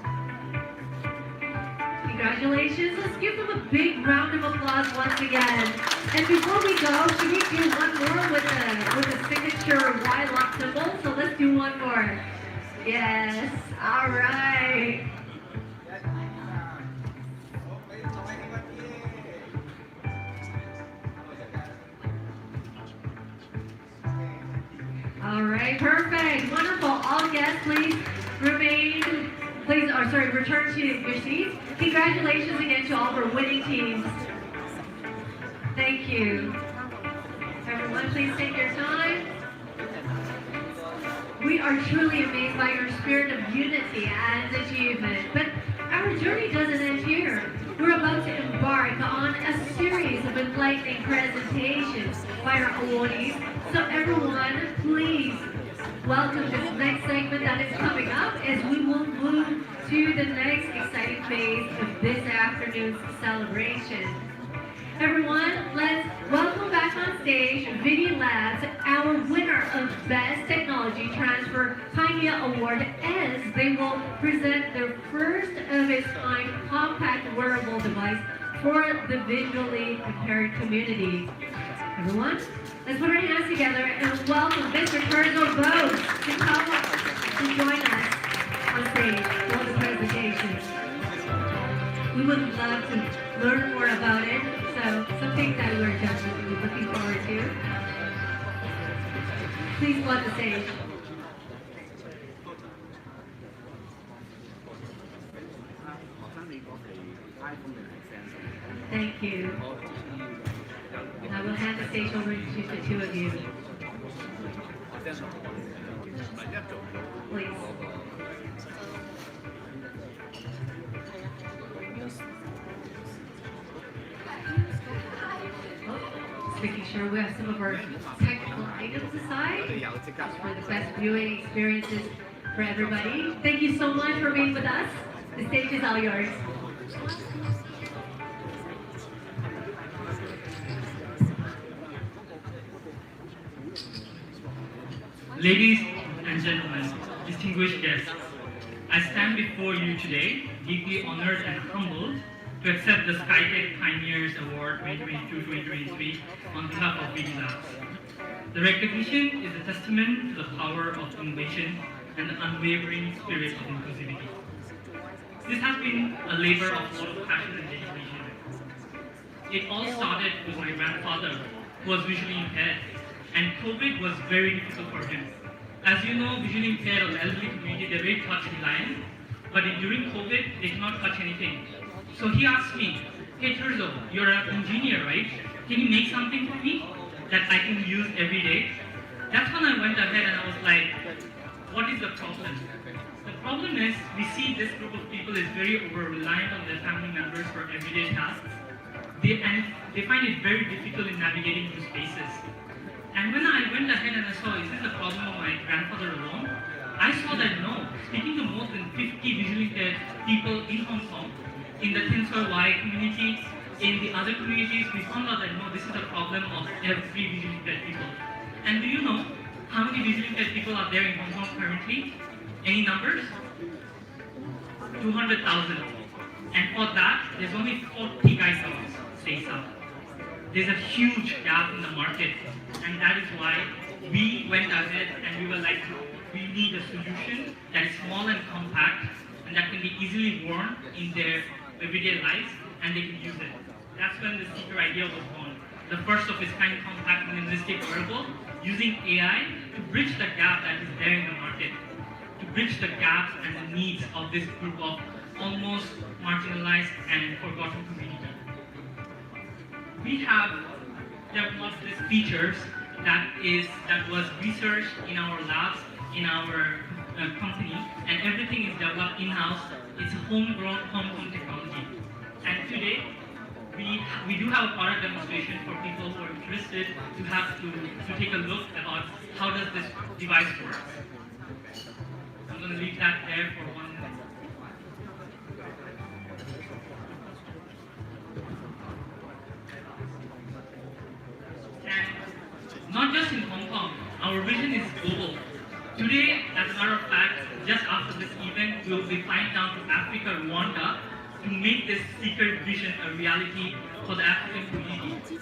Congratulations. Let's give them a big round of applause once again. And before we go, should we do one more with the signature Y lock symbol? So let's do one more. Yes. All right. All right, perfect. Wonderful. All guests, please return to your seats. Congratulations again to all of our winning teams. Thank you. Everyone, please take your time. We are truly amazed by your spirit of unity and achievement. But our journey doesn't end here. We're about to embark on a series of enlightening presentations by our awardees. So everyone, please welcome this next segment that is coming up as we will move to the next exciting phase of this afternoon's celebration. Everyone, let's welcome back on stage Vidi Labs, our winner of Best Technology Transfer Pioneer Award, as they will present their first of its kind compact wearable device for the visually impaired community. Everyone, let's put our hands together and welcome Mr. Curzo Bose to come to join us on stage for the presentation. We would love to learn more about it, so something that we're definitely looking forward to. Please flood the stage. Thank you. I will hand the stage over to the two of you. Please. Just making sure we have some of our technical items aside for the best viewing experiences for everybody. Thank you so much for being with us. The stage is all yours. Ladies and gentlemen, distinguished guests, I stand before you today deeply honored and humbled to accept the SciTech Pioneers Award 2022-2023 on behalf of Vidi Labs. The recognition is a testament to the power of innovation and the unwavering spirit of inclusivity. This has been a labor of a lot of passion and dedication. It all started with my grandfather, who was visually impaired, and COVID was very difficult for him. As you know, visually impaired or the elderly community, they're very touch reliant, but during COVID, they cannot touch anything. So he asked me, hey Terzo, you're an engineer, right? Can you make something for me that I can use every day? That's when I went ahead and I was like, what is the problem? The problem is, we see this group of people is very over-reliant on their family members for everyday tasks. They find it very difficult in navigating new spaces. And when I went ahead and I saw, is this a problem of my grandfather alone? I saw that no, speaking to more than 50 visually impaired people in Hong Kong, in the Tinsoi community, in the other communities, we found out that no, this is a problem of every visually impaired people. And do you know how many visually impaired people are there in Hong Kong currently? Any numbers? 200,000. And for that, there's only 40 guide dogs, say so. There's a huge gap in the market, and that is why we went ahead and we were like, we need a solution that is small and compact and that can be easily worn in their everyday lives and they can use it. That's when the Seeker idea was born. The first of its kind compact minimalistic wearable using AI to bridge the gap that is there in the market, to bridge the gaps and the needs of this group of almost marginalized and forgotten community. We have developed these features that was researched in our labs, in our company, and everything is developed in-house. It's homegrown technology. And today, we do have a product demonstration for people who are interested to take a look about how does this device work. I'm going to leave that there for 1 minute. And not just in Hong Kong, our vision is global. Today, as a matter of fact, just after this event, we will be flying down to Africa, Rwanda, to make this secret vision a reality for the African community.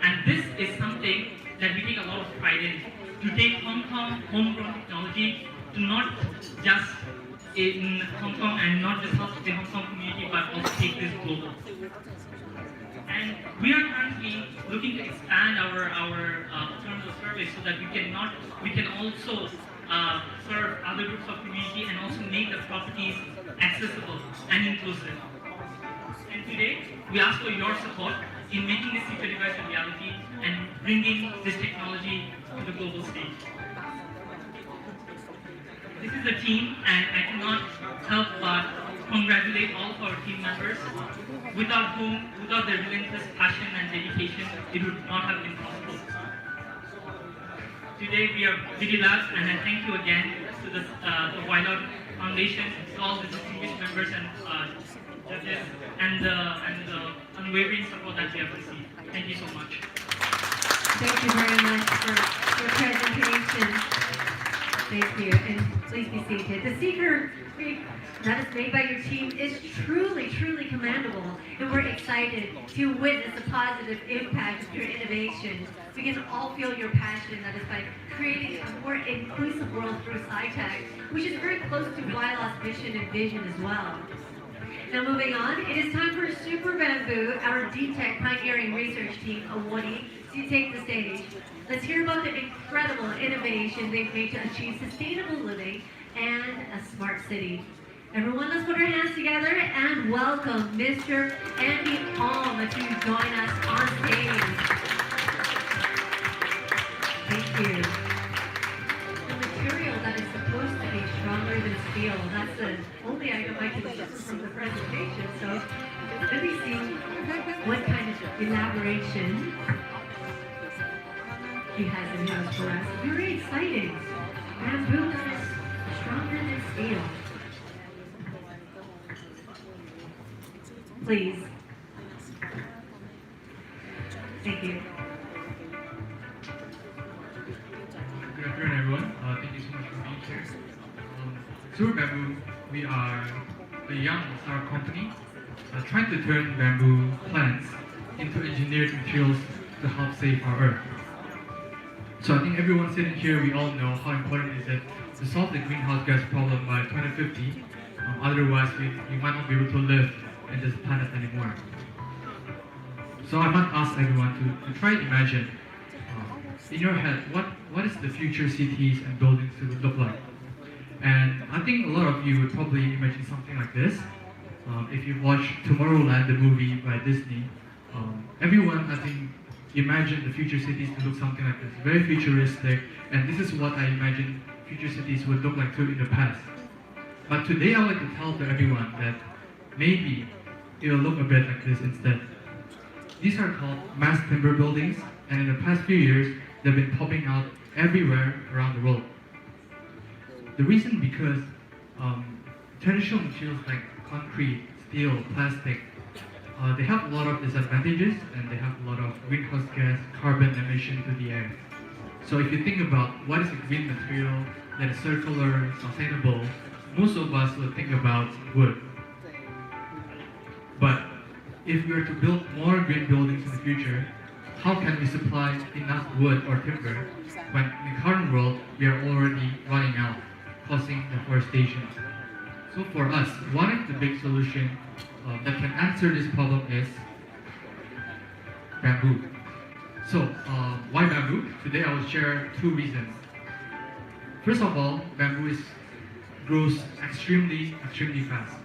And this is something that we take a lot of pride in, to take Hong Kong homegrown technology to not just in Hong Kong and not just help the Hong Kong community, but also take this global. And we are currently looking to expand our terms of service so that we can also serve other groups of community and also make the properties accessible and inclusive. And today, we ask for your support in making this secret device a reality and bringing this technology to the global stage. This is the team, and I cannot help but congratulate all of our team members, without their relentless passion and dedication, it would not have been possible. Today we are Vidi Labs, and I thank you again to the Wild Foundation, to all the distinguished members and judges, and the unwavering support that we have received. Thank you so much. Thank you very much for your presentation. Thank you, and please be seated. The secret that is made by your team is truly, truly commendable, and we're excited to witness the positive impact of your innovation. We can all feel your passion that is by creating a more inclusive world through SciTech, which is very close to WILOT's mission and vision as well. Now moving on, it is time for Super Bamboo, our deep tech pioneering research team awardee, to take the stage. Let's hear about the incredible innovation they've made to achieve sustainable living and a smart city. Everyone, let's put our hands together and welcome Mr. Andy Palm to join us on stage. Thank you. The material that is supposed to be stronger than steel, that's the only item I can get from the presentation. So let me see what kind of elaboration he has in house for us. Very exciting. Bamboo that is stronger than steel. Please. Thank you. Good afternoon, everyone. Thank you so much for being here. Super Bamboo, we are a young startup company trying to turn bamboo plants into engineered materials to help save our Earth. So I think everyone sitting here, we all know how important it is to solve the greenhouse gas problem by 2050. Otherwise, we might not be able to live in this planet anymore. So I might ask everyone to try to imagine in your head what is the future cities and buildings would look like. And I think a lot of you would probably imagine something like this. If you watch Tomorrowland, the movie by Disney, everyone, I think, imagine the future cities to look something like this, very futuristic, and this is what I imagine future cities would look like too in the past. But today I would like to tell to everyone that maybe it will look a bit like this instead. These are called mass timber buildings, and in the past few years, they've been popping out everywhere around the world. The reason because traditional materials like concrete, steel, plastic, they have a lot of disadvantages, and they have a lot of greenhouse gas, carbon emission to the air. So if you think about what is a green material that is circular, sustainable, most of us will think about wood. But if we are to build more green buildings in the future, how can we supply enough wood or timber when in the current world we are already running out, causing deforestation? So for us, one of the big solutions that can answer this problem is bamboo. So why bamboo? Today I will share two reasons. First of all, bamboo grows extremely fast.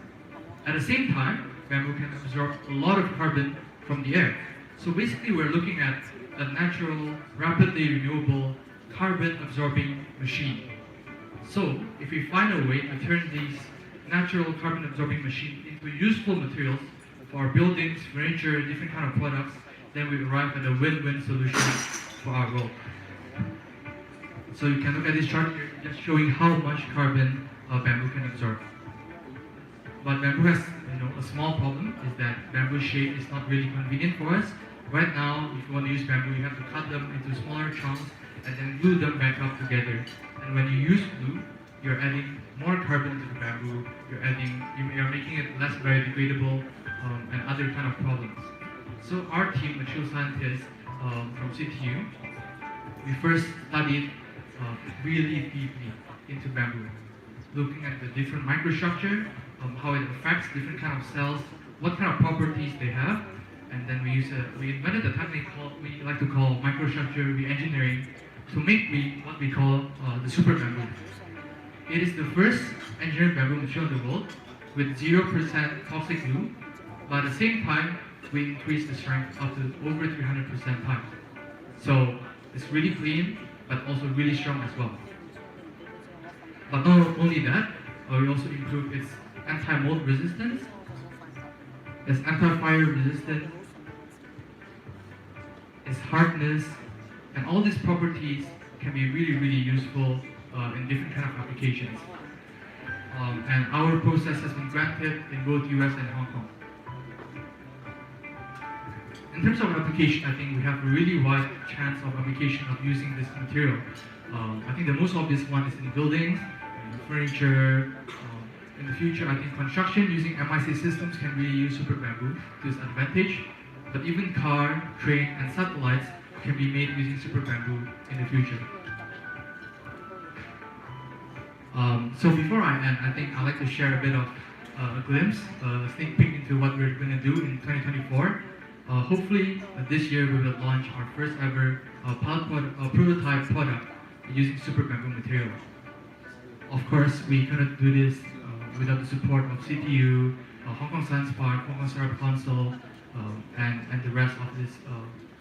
At the same time, bamboo can absorb a lot of carbon from the air. So basically we're looking at a natural, rapidly renewable, carbon-absorbing machine. So if we find a way to turn these natural carbon-absorbing machines into useful materials for our buildings, furniture, different kind of products, then we arrive at a win-win solution for our world. So you can look at this chart here, just showing how much carbon bamboo can absorb. But bamboo has a small problem, is that bamboo shape is not really convenient for us. Right now, if you want to use bamboo, you have to cut them into smaller chunks and then glue them back up together. And when you use glue, you're adding more carbon to the bamboo, you're making it less biodegradable, and other kind of problems. So our team, material scientists from CTU, we first studied really deeply into bamboo, looking at the different microstructure, how it affects different kind of cells, what kind of properties they have, and then we invented a technique we like to call microstructure re-engineering to make what we call the super bamboo. It is the first engineered bamboo material in the world with 0% toxic glue, but at the same time, we increase the strength up to over 300% times. So it's really clean, but also really strong as well. But not only that, we also improve its anti-mold resistance, its anti-fire resistance, its hardness, and all these properties can be really, really useful in different kind of applications. And our process has been granted in both US and Hong Kong. In terms of application, I think we have a really wide chance of application of using this material. I think the most obvious one is in buildings, furniture. In the future, I think construction using MIC systems can really use super bamboo to its advantage. But even car, train, and satellites can be made using super bamboo in the future. So before I end, I think I'd like to share a bit of a glimpse, a sneak peek into what we're going to do in 2024. Hopefully, this year we will launch our first ever prototype product using super bamboo material. Of course, we cannot do this without the support of CTU, Hong Kong Science Park, Hong Kong Startup Council, and the rest of these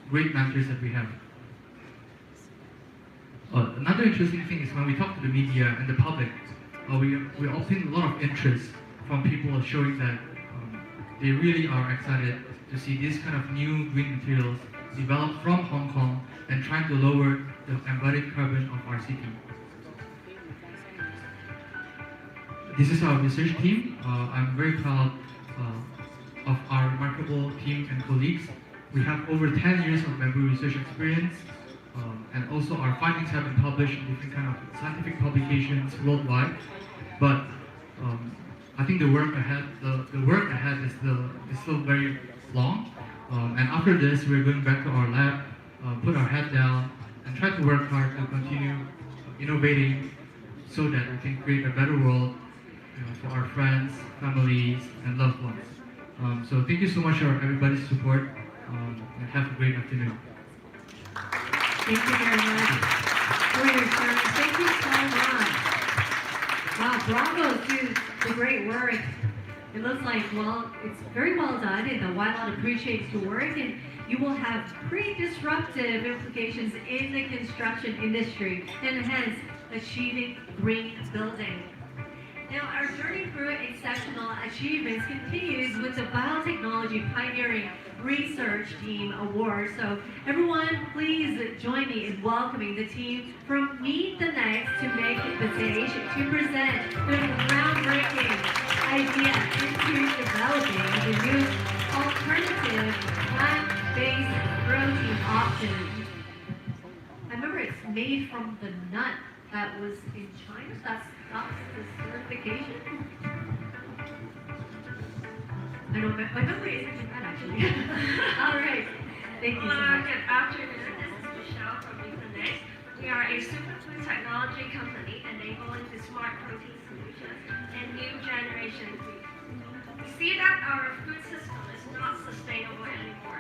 great mentors that we have. Another interesting thing is when we talk to the media and the public, we obtain a lot of interest from people showing that they really are excited to see this kind of new green materials developed from Hong Kong and trying to lower the embodied carbon of our city. This is our research team. I'm very proud of our remarkable team and colleagues. We have over 10 years of bamboo research experience, and also our findings have been published in different kind of scientific publications worldwide. But I think the work ahead is still very long. And after this, we're going back to our lab, put our head down, and try to work hard to continue innovating so that we can create a better world for our friends, families, and loved ones. So thank you so much for everybody's support, and have a great afternoon. Thank you very much for your service. Thank you so much. Wow, bravo to the great work. It looks like, well, it's very well done, and the Wylot appreciates your work, and you will have pretty disruptive implications in the construction industry, and hence achieving green building. Now, our journey through exceptional achievements continues with the Biotechnology Pioneering Research Team Award. So everyone, please join me in welcoming the team from Meet the Next to make the stage to present their groundbreaking idea into developing the new alternative plant-based protein option. I remember it's made from the nut that was in China. That's the certification. I know my memory isn't bad actually. All right. Thank you so much. Good afternoon. This is Michelle from Meet the Next. We are a superfood technology company enabling the smart protein solutions and new generation food. We see that our food system is not sustainable anymore.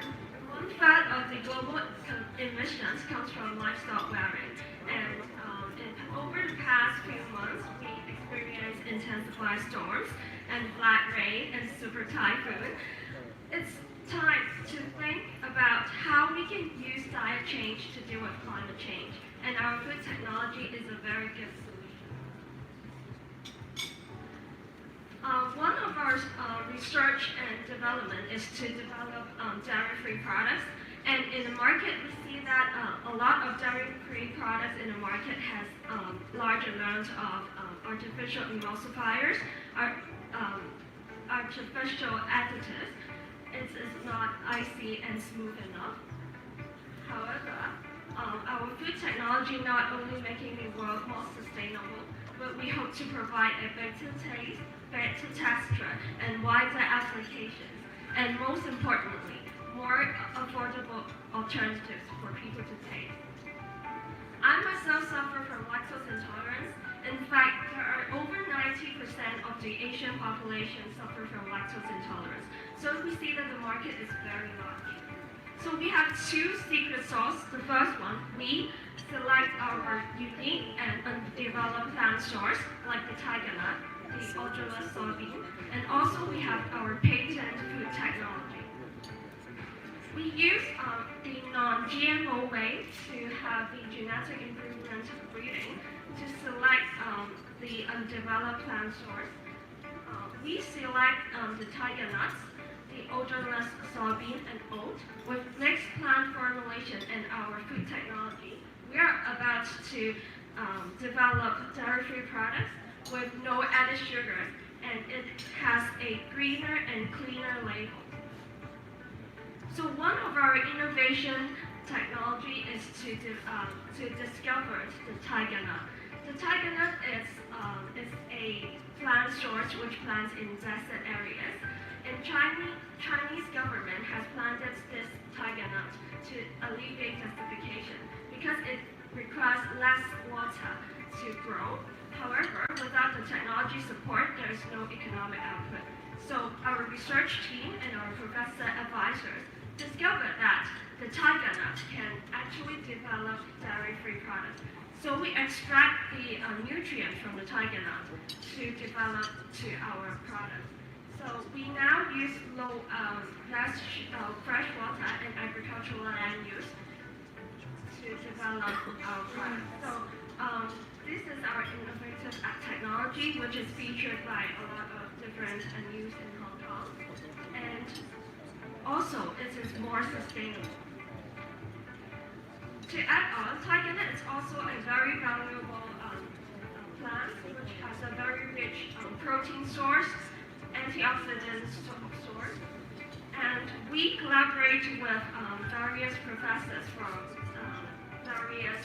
1/5 of the global emissions comes from livestock rearing, and over the past few months, we experienced intensified storms and flat rain and super typhoon. It's time to think about how we can use diet change to deal with climate change, and our food technology is a very good solution. One of our research and development is to develop dairy-free products. And in the market, we see that a lot of dairy-free products in the market has large amounts of artificial emulsifiers, artificial additives. It's not icy and smooth enough. However, our food technology not only making the world more sustainable, but we hope to provide a better taste, better texture, and wider applications, and most importantly, more affordable alternatives for people to taste. I myself suffer from lactose intolerance. In fact, there are over 90% of the Asian population suffer from lactose intolerance. So we see that the market is very large. So we have two secret sauce. The first one, we select our unique and undeveloped plant source, like the tiger nut, the odorless soybean, and also we have our patent food technology. We use the non-GMO way to have the genetic improvement breeding to select the undeveloped plant source. We select the tiger nuts, the odorless soybean and oat with mixed plant formulation and our food technology. We are about to develop dairy-free products with no added sugars, and it has a greener and cleaner label. So one of our innovation technology is to discover the tiger nut. The tiger nut is a plant source which plants in desert areas. And Chinese government has planted this tiger nut to alleviate desertification because it requires less water to grow. However, without the technology support, there is no economic output. So our research team and our professor advisors discovered that the tiger nut can actually develop dairy-free products. So we extract the nutrients from the tiger nut to develop to our product. So we now use less fresh water and agricultural land use to develop our product. So this is our innovative technology, which is featured by a lot of different news in Hong Kong. And also, it is more sustainable. To add on, tiger nut is also a very valuable plant, which has a very rich protein source, antioxidant source, and we collaborate with various professors from various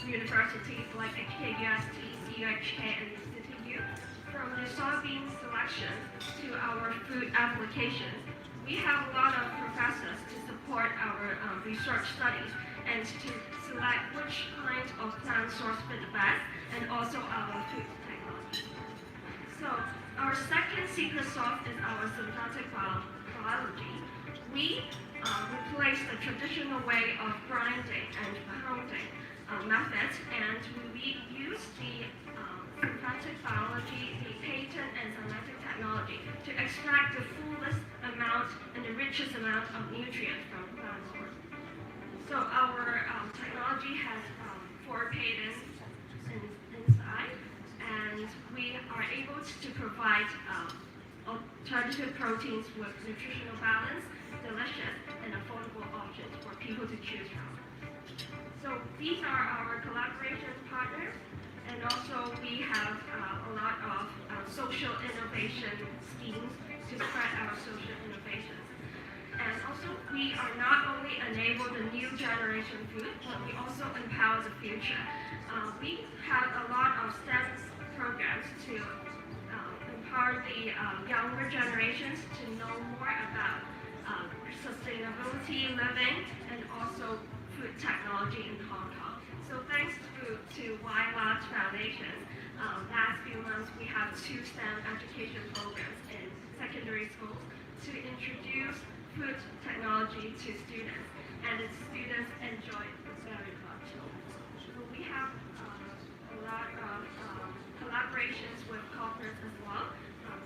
universities like KUST, CUHK, and CTU. From the soybean selection to our food applications, we have a lot of professors to support our research studies and to select which kind of plant source fit the best, and also our food technology. So our second secret sauce is our synthetic biology. We replace the traditional way of grinding and pounding methods, and we use the synthetic biology, the patent and synthetic technology to extract the fullest amount and the richest amount of nutrients from plant source. So our technology has 4 patents inside, and we are able to provide alternative proteins with nutritional balance, delicious, and affordable options for people to choose from. So these are our collaboration partners, and also we have a lot of social innovation schemes to spread our social innovations. And also, we are not only enable the new generation food, but we also empower the future. We have a lot of STEM programs to empower the younger generations to know more about sustainability living and also food technology in Hong Kong. So thanks to YLAT Foundation, last few months we have 2 STEM education programs in secondary schools to introduce food technology to students, and the students enjoy it very much. So we have a lot of collaborations with corporates as well.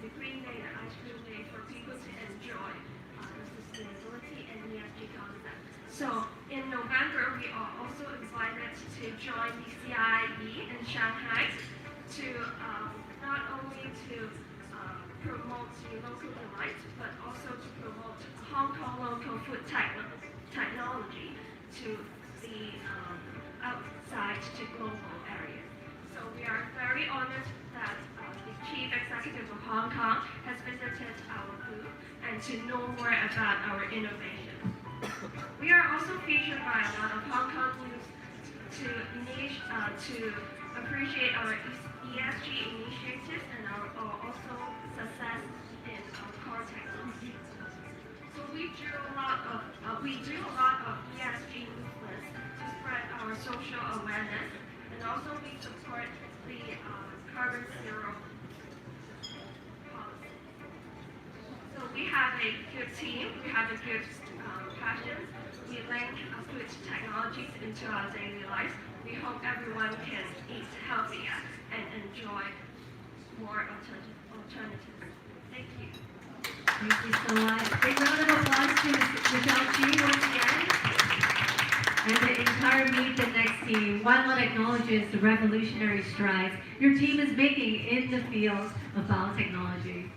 The Green Day and Ice Cream Day for people to enjoy the sustainability and ESG concept. So in November, we are also invited to join the CIE in Shanghai to not only to promote the local delight, but also to promote Hong Kong local food technology to the outside to global areas. So we are very honored that the Chief Executive of Hong Kong has visited our booth and to know more about our innovation. We are also featured by a lot of Hong Kong news to appreciate our ESG initiatives and our also success in our core technology. So we do a lot of ESG movements to spread our social awareness, and also we support the carbon zero policy. So we have a good team, we have a good passion, we link good technologies into our daily lives. We hope everyone can eat healthier and enjoy more alternatives. Thank you. Thank you so much. Big round of applause to Michelle Chi once again. And the entire Meet the Next team. Wildlife acknowledges the revolutionary strides your team is making in the field of biotechnology.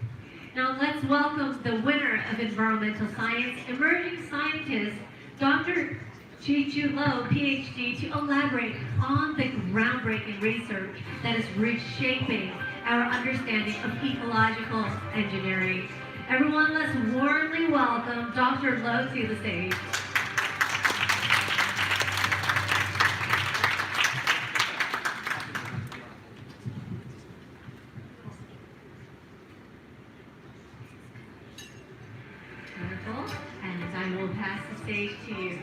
Now let's welcome the winner of environmental science, emerging scientist, Dr. Chu Lo, PhD, to elaborate on the groundbreaking research that is reshaping our understanding of ecological engineering. Everyone, let's warmly welcome Dr. Lo to the stage. Wonderful. And I will pass the stage to you.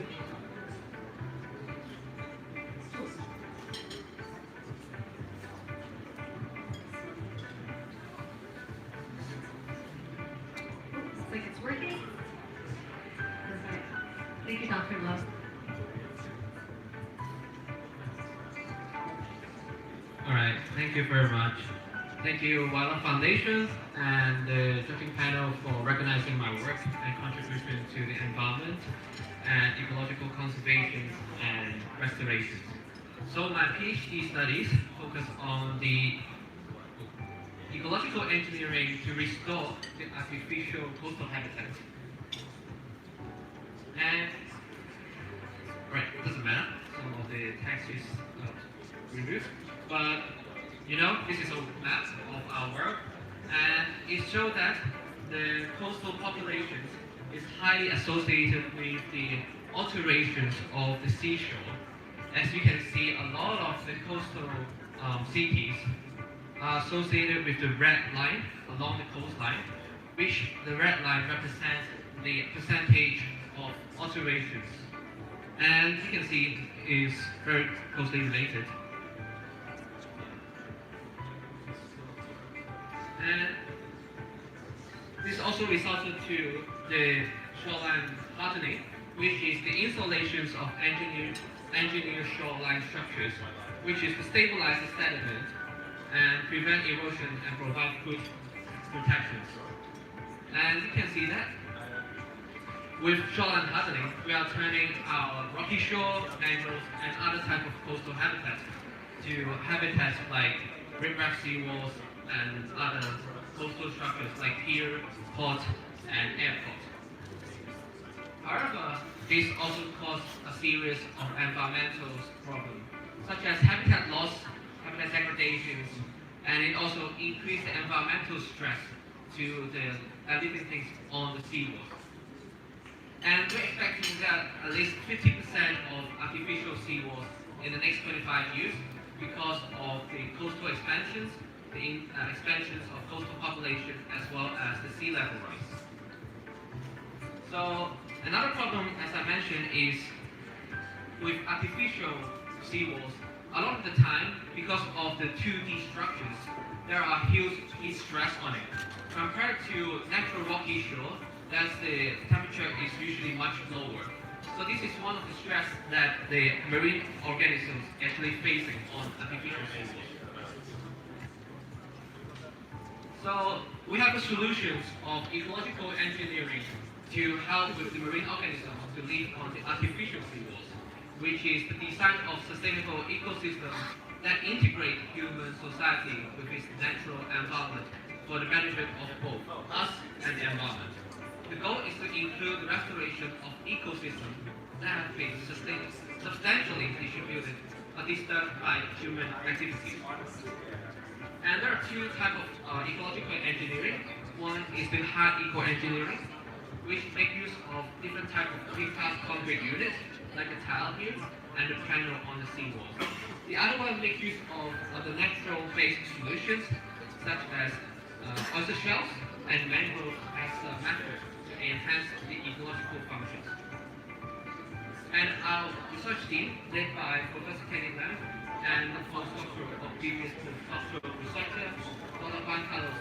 Looks like it's working. Perfect. Thank you, Dr. Lo. All right, thank you very much. Thank you, Wildlife Foundation and the judging panel for recognizing my work and contribution to the environment and ecological conservation and restoration. So my PhD studies focus on the ecological engineering to restore the artificial coastal habitat. And, right, it doesn't matter, some of the text is removed, but you know, this is a map of our work, and it shows that the coastal populations is highly associated with the alterations of the seashore. As you can see, a lot of the coastal cities are associated with the red line along the coastline, which the red line represents the percentage of alterations. And you can see is very closely related. And this also resulted to the shoreline hardening, which is the installations of engineered shoreline structures, which is to stabilize the sediment and prevent erosion and provide good protections. And you can see that with shoreline hardening, we are turning our rocky shore, mangroves, and other type of coastal habitats to habitats like riprap seawalls and other coastal structures like pier, port, and airport. However, this also caused a series of environmental problems, such as habitat loss, habitat degradations, and it also increased the environmental stress to the living things on the seawall. And we're expecting that at least 50% of artificial seawalls in the next 25 years because of the coastal expansions, the expansions of coastal population, as well as the sea level rise. So another problem, as I mentioned, is with artificial seawalls, a lot of the time, because of the 2D structures, there are huge heat stress on it. Compared to natural rocky shore, that's the temperature is usually much lower. So this is one of the stress that the marine organisms actually facing on artificial seawalls. So we have the solutions of ecological engineering to help with the marine organisms to live on the artificial seawalls, which is the design of sustainable ecosystems that integrate human society with its natural environment for the benefit of both us and the environment. The goal is to include the restoration of ecosystems that have been substantially distributed or disturbed by human activities. And there are two types of ecological engineering. One is the hard eco-engineering, which make use of different types of precast concrete units like the tile here and the panel on the seawalls. The other one make use of the natural-based solutions, such as oyster shells and mangrove as a method to enhance the ecological functions. And our research team, led by Professor Kenny Lam and the postdoctoral of previous postdoctoral researcher, Dr. Juan Carlos,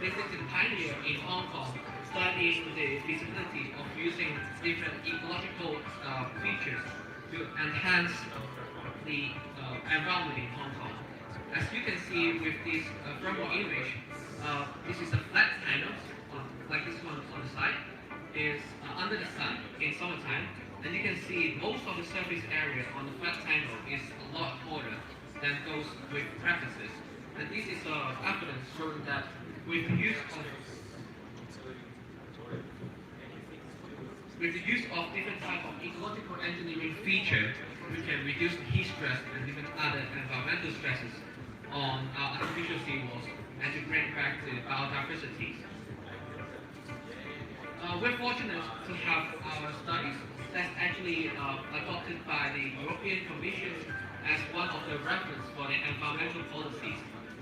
basically the pioneer in Hong Kong, studying the feasibility of using different ecological features to enhance the environment in Hong Kong. As you can see with this thermal image, this is a flat panel, like this one on the side, is under the sun in summertime, and you can see most of the surface area on the flat panel is a lot hotter than those with practices. And this is evidence showing that with the use of different type of ecological engineering feature, we can reduce the heat stress and different other environmental stresses on our artificial seawalls and to bring back the biodiversity. We're fortunate to have our studies that's actually adopted by the European Commission as one of the reference for the environmental policies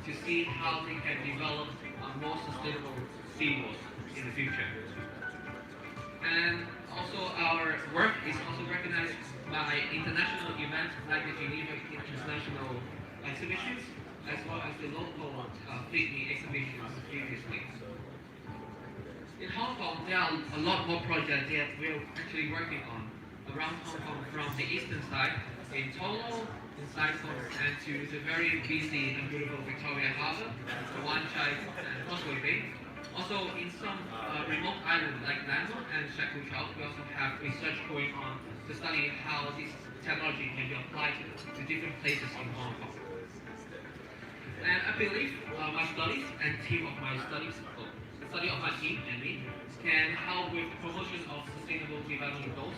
to see how they can develop more sustainable seawalls in the future. And also our work is also recognized by international events like the Geneva International Exhibitions, as well as the local Vidi exhibitions previously. In Hong Kong, there are a lot more projects that we're actually working on around Hong Kong, from the eastern side, in Chu Lo, in SciTech, and to the very busy and beautiful Victoria Harbour, the Wan Chai and Causeway Bay. Also, in some remote islands like Nano and Shek Kwu Chau, we also have research going on to study how this technology can be applied to different places in Hong Kong. And I believe my studies and team of my studies, the study of my team and me, can help with the promotion of sustainable development goals,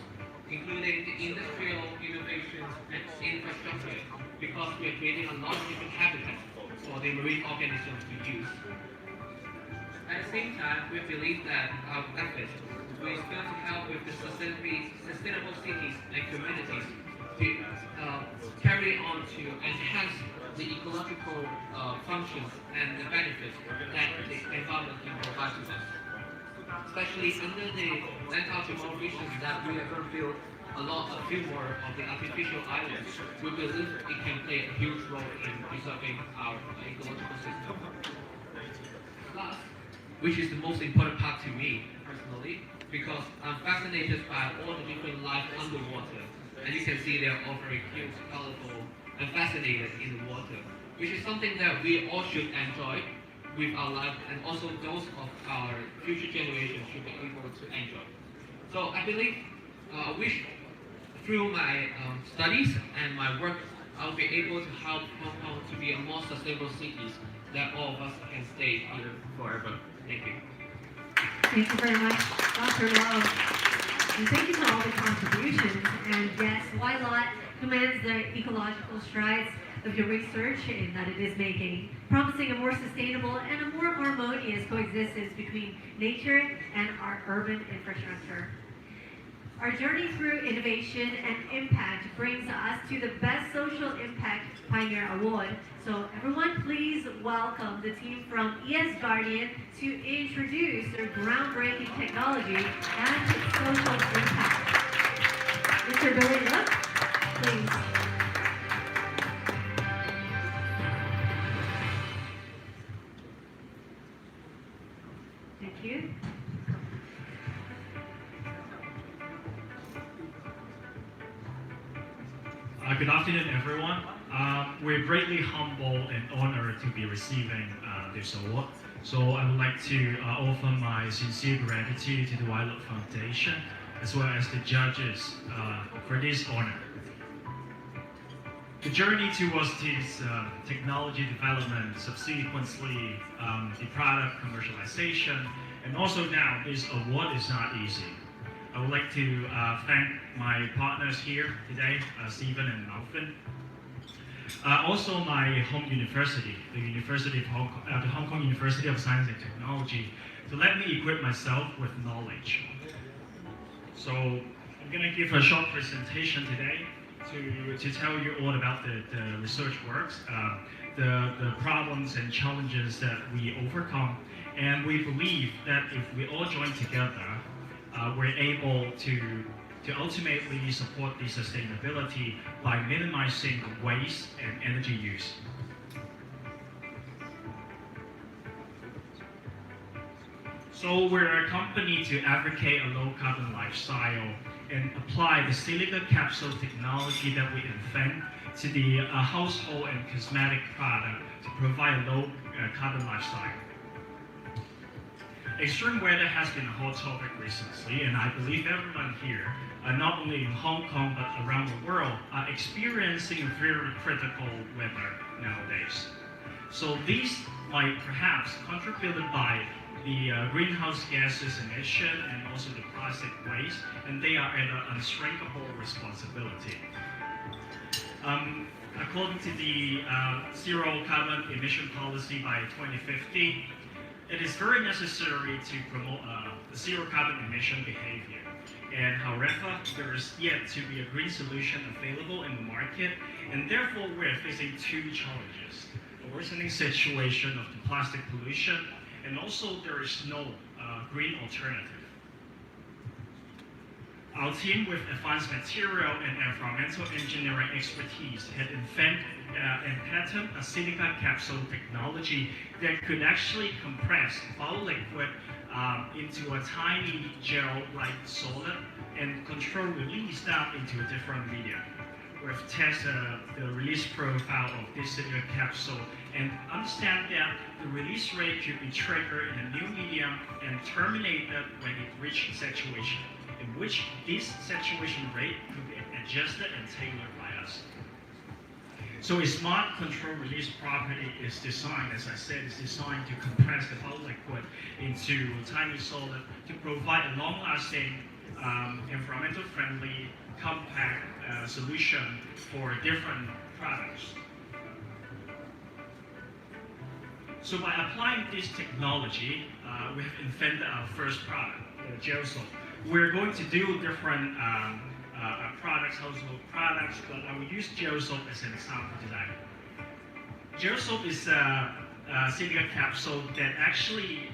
including the industrial innovations and infrastructure, because we are creating a lot of different habitats for the marine organisms to use. At the same time, we believe that our efforts will going to help with the sustainable cities and communities to carry on to enhance the ecological functions and the benefits that the environment can provide to us. Especially under the Tomorrow vision that we are going to build a few more of the artificial islands, we believe it can play a huge role in preserving our ecological system. Last, which is the most important part to me personally, because I'm fascinated by all the different life underwater, and you can see they're all very cute, colorful, and fascinated in the water, which is something that we all should enjoy with our life, and also those of our future generations should be able to enjoy. So I believe, through my studies and my work, I'll be able to help Hong Kong to be a more sustainable city that all of us can stay here forever. Thank you. Thank you very much, Dr. Lo. And thank you for all the contributions. And yes, WYLOT commends the ecological strides of your research in that it is making, promising a more sustainable and a more harmonious coexistence between nature and our urban infrastructure. Our journey through innovation and impact brings us to the Best Social Impact Pioneer Award. So everyone, please welcome the team from ESG Guardian to introduce their groundbreaking technology and its social impact. Mr. Billy Look, please. Thank you. Good afternoon, everyone. We're greatly humbled and honored to be receiving this award. So I would like to offer my sincere gratitude to the WYLOT Foundation, as well as the judges for this honor. The journey towards this technology development, subsequently the product commercialization, and also now this award is not easy. I would like to thank my partners here today, Stephen and Malvin. Also my home university, the Hong Kong University of Science and Technology, to let me equip myself with knowledge. So I'm going to give a short presentation today to tell you all about the research works, the problems and challenges that we overcome. And we believe that if we all join together, we're able to ultimately support the sustainability by minimizing waste and energy use. So we're a company to advocate a low carbon lifestyle and apply the silica capsule technology that we invent to the household and cosmetic product to provide a low carbon lifestyle. Extreme weather has been a hot topic recently, and I believe everyone here, not only in Hong Kong but around the world, are experiencing very critical weather nowadays. So these might perhaps contributed by the greenhouse gases emission and also the plastic waste, and they are an unshrinkable responsibility. According to the zero carbon emission policy by 2050, it is very necessary to promote zero carbon emission behavior. And however, there is yet to be a green solution available in the market, and therefore we're facing two challenges: a worsening situation of the plastic pollution, and also there is no green alternative. Our team with advanced material and environmental engineering expertise had invented and patented a silica capsule technology that could actually compress bioliquid into a tiny gel-like solid and control release down into a different medium. We've tested the release profile of this silica capsule and understand that the release rate could be triggered in a new medium and terminated when it reaches saturation, in which this saturation rate could be adjusted and tailored by us. So a smart control release property is designed, as I said, is designed to compress the bioliquid into a tiny solid to provide a long-lasting, environmental friendly, compact solution for different products. So by applying this technology, we have invented our first product, gel soap. We're going to do different products, household products, but I will use gel soap as an example today. Gel soap is a silica capsule that actually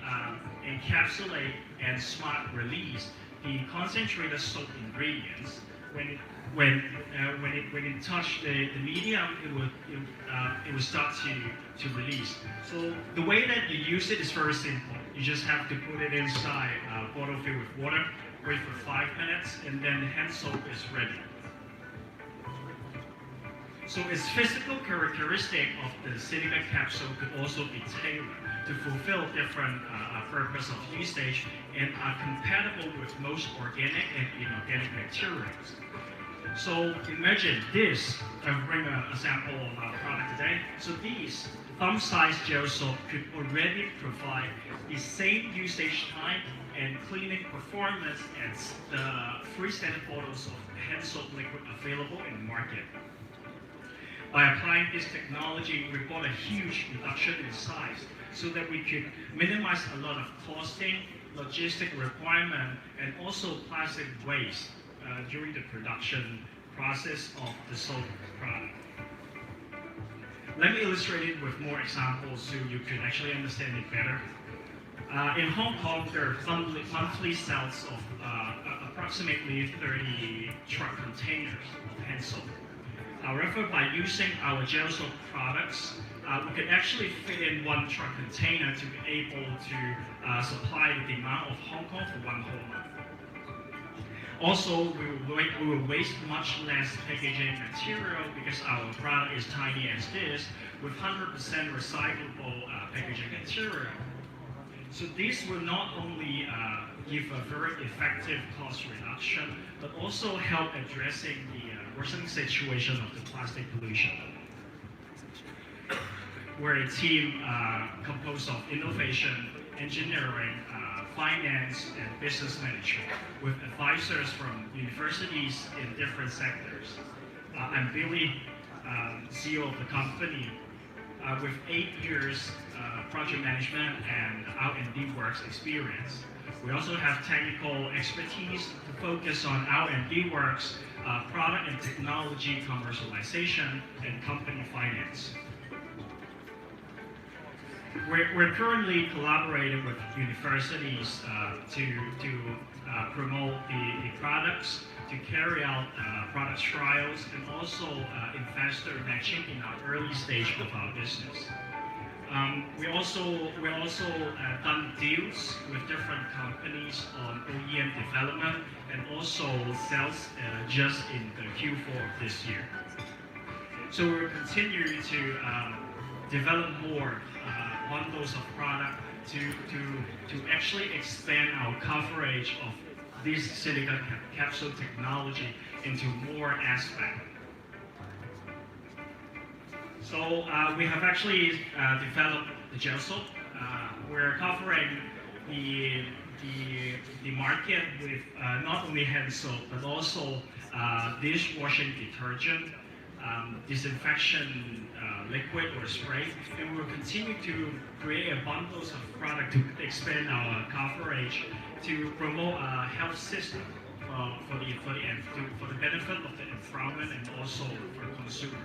encapsulate and smart release the concentrated soap ingredients. When it touch the medium, it will start to release. So the way that you use it is very simple. You just have to put it inside a bottle filled with water, wait for 5 minutes, and then the hand soap is ready. So its physical characteristic of the silica capsule could also be tailored to fulfill different purpose of usage and are compatible with most organic and inorganic materials. So imagine this. I'll bring a sample of our product today. So these thumb-sized gel soap could already provide the same usage time and cleaning performance as the 3 standard bottles of hand soap liquid available in the market. By applying this technology, we brought a huge reduction in size so that we could minimize a lot of costing, logistic requirement, and also plastic waste during the production process of the soap product. Let me illustrate it with more examples so you could actually understand it better. In Hong Kong, there are monthly sales of approximately 30 truck containers of hand soap. However, by using our gel soap products, we could actually fit in 1 truck container to be able to supply the demand of Hong Kong for 1 whole month. Also, we will waste much less packaging material because our product is tiny as this, with 100% recyclable packaging material. So this will not only give a very effective cost reduction, but also help addressing the worsening situation of the plastic pollution. We're a team composed of innovation, engineering, finance, and business management, with advisors from universities in different sectors. I'm Billy, CEO of the company, with 8 years project management and R&D works experience. We also have technical expertise to focus on R&D works, product and technology commercialization, and company finance. We're currently collaborating with universities to promote the products, to carry out product trials, and also investor matching in our early stage of our business. We also done deals with different companies on OEM development and also sales just in the Q4 of this year. So we'll continue to develop more bundles of product to actually expand our coverage of this silicon capsule technology into more aspects. So we have actually developed the gel soap. We're covering the market with not only hand soap but also dishwashing detergent, disinfection liquid or spray, and we'll continue to create a bundles of product to expand our coverage to promote a health system for the benefit of the environment and also for consumer.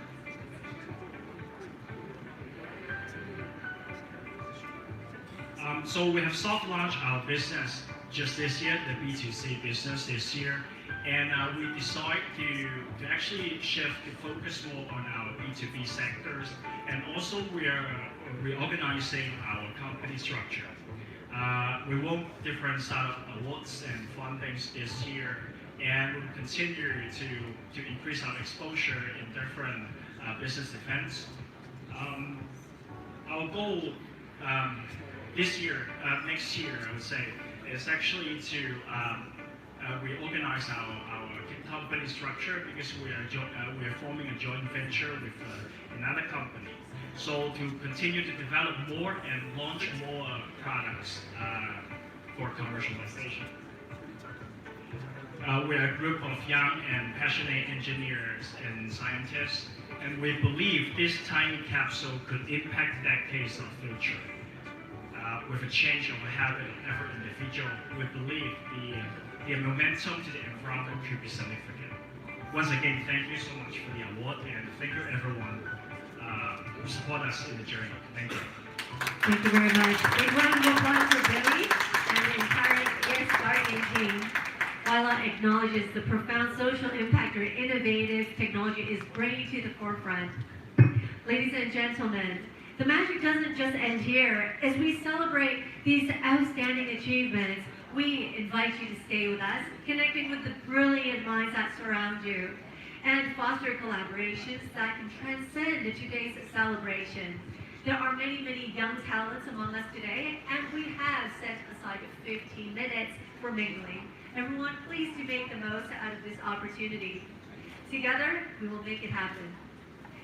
So we have soft launched our business just this year, the B2C business this year, and we decided to actually shift to focus more on our B2B sectors, and also we are reorganizing our company structure. We won different startup awards and fundings this year, and we'll continue to increase our exposure in different business events. Our goal this year, next year, I would say, is actually to reorganize our company structure because we are forming a joint venture with another company. So to continue to develop more and launch more products for commercialization. We're a group of young and passionate engineers and scientists, and we believe this tiny capsule could impact decades of future. With a change of a habit of every individual, we believe the momentum to the environment could be significant. Once again, thank you so much for the award, and thank you everyone who support us in the journey. Thank you. Thank you very much. Big round of applause for Billy and the entire ESG Guardian team. Wylot acknowledges the profound social impact your innovative technology is bringing to the forefront. Ladies and gentlemen, the magic doesn't just end here. As we celebrate these outstanding achievements, we invite you to stay with us, connecting with the brilliant minds that surround you, and foster collaborations that can transcend today's celebration. There are many, many young talents among us today, and we have set aside 15 minutes for mingling. Everyone, please do make the most out of this opportunity. Together, we will make it happen.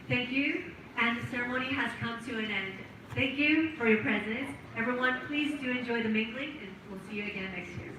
Thank you, and the ceremony has come to an end. Thank you for your presence. Everyone, please do enjoy the mingling, and we'll see you again next year.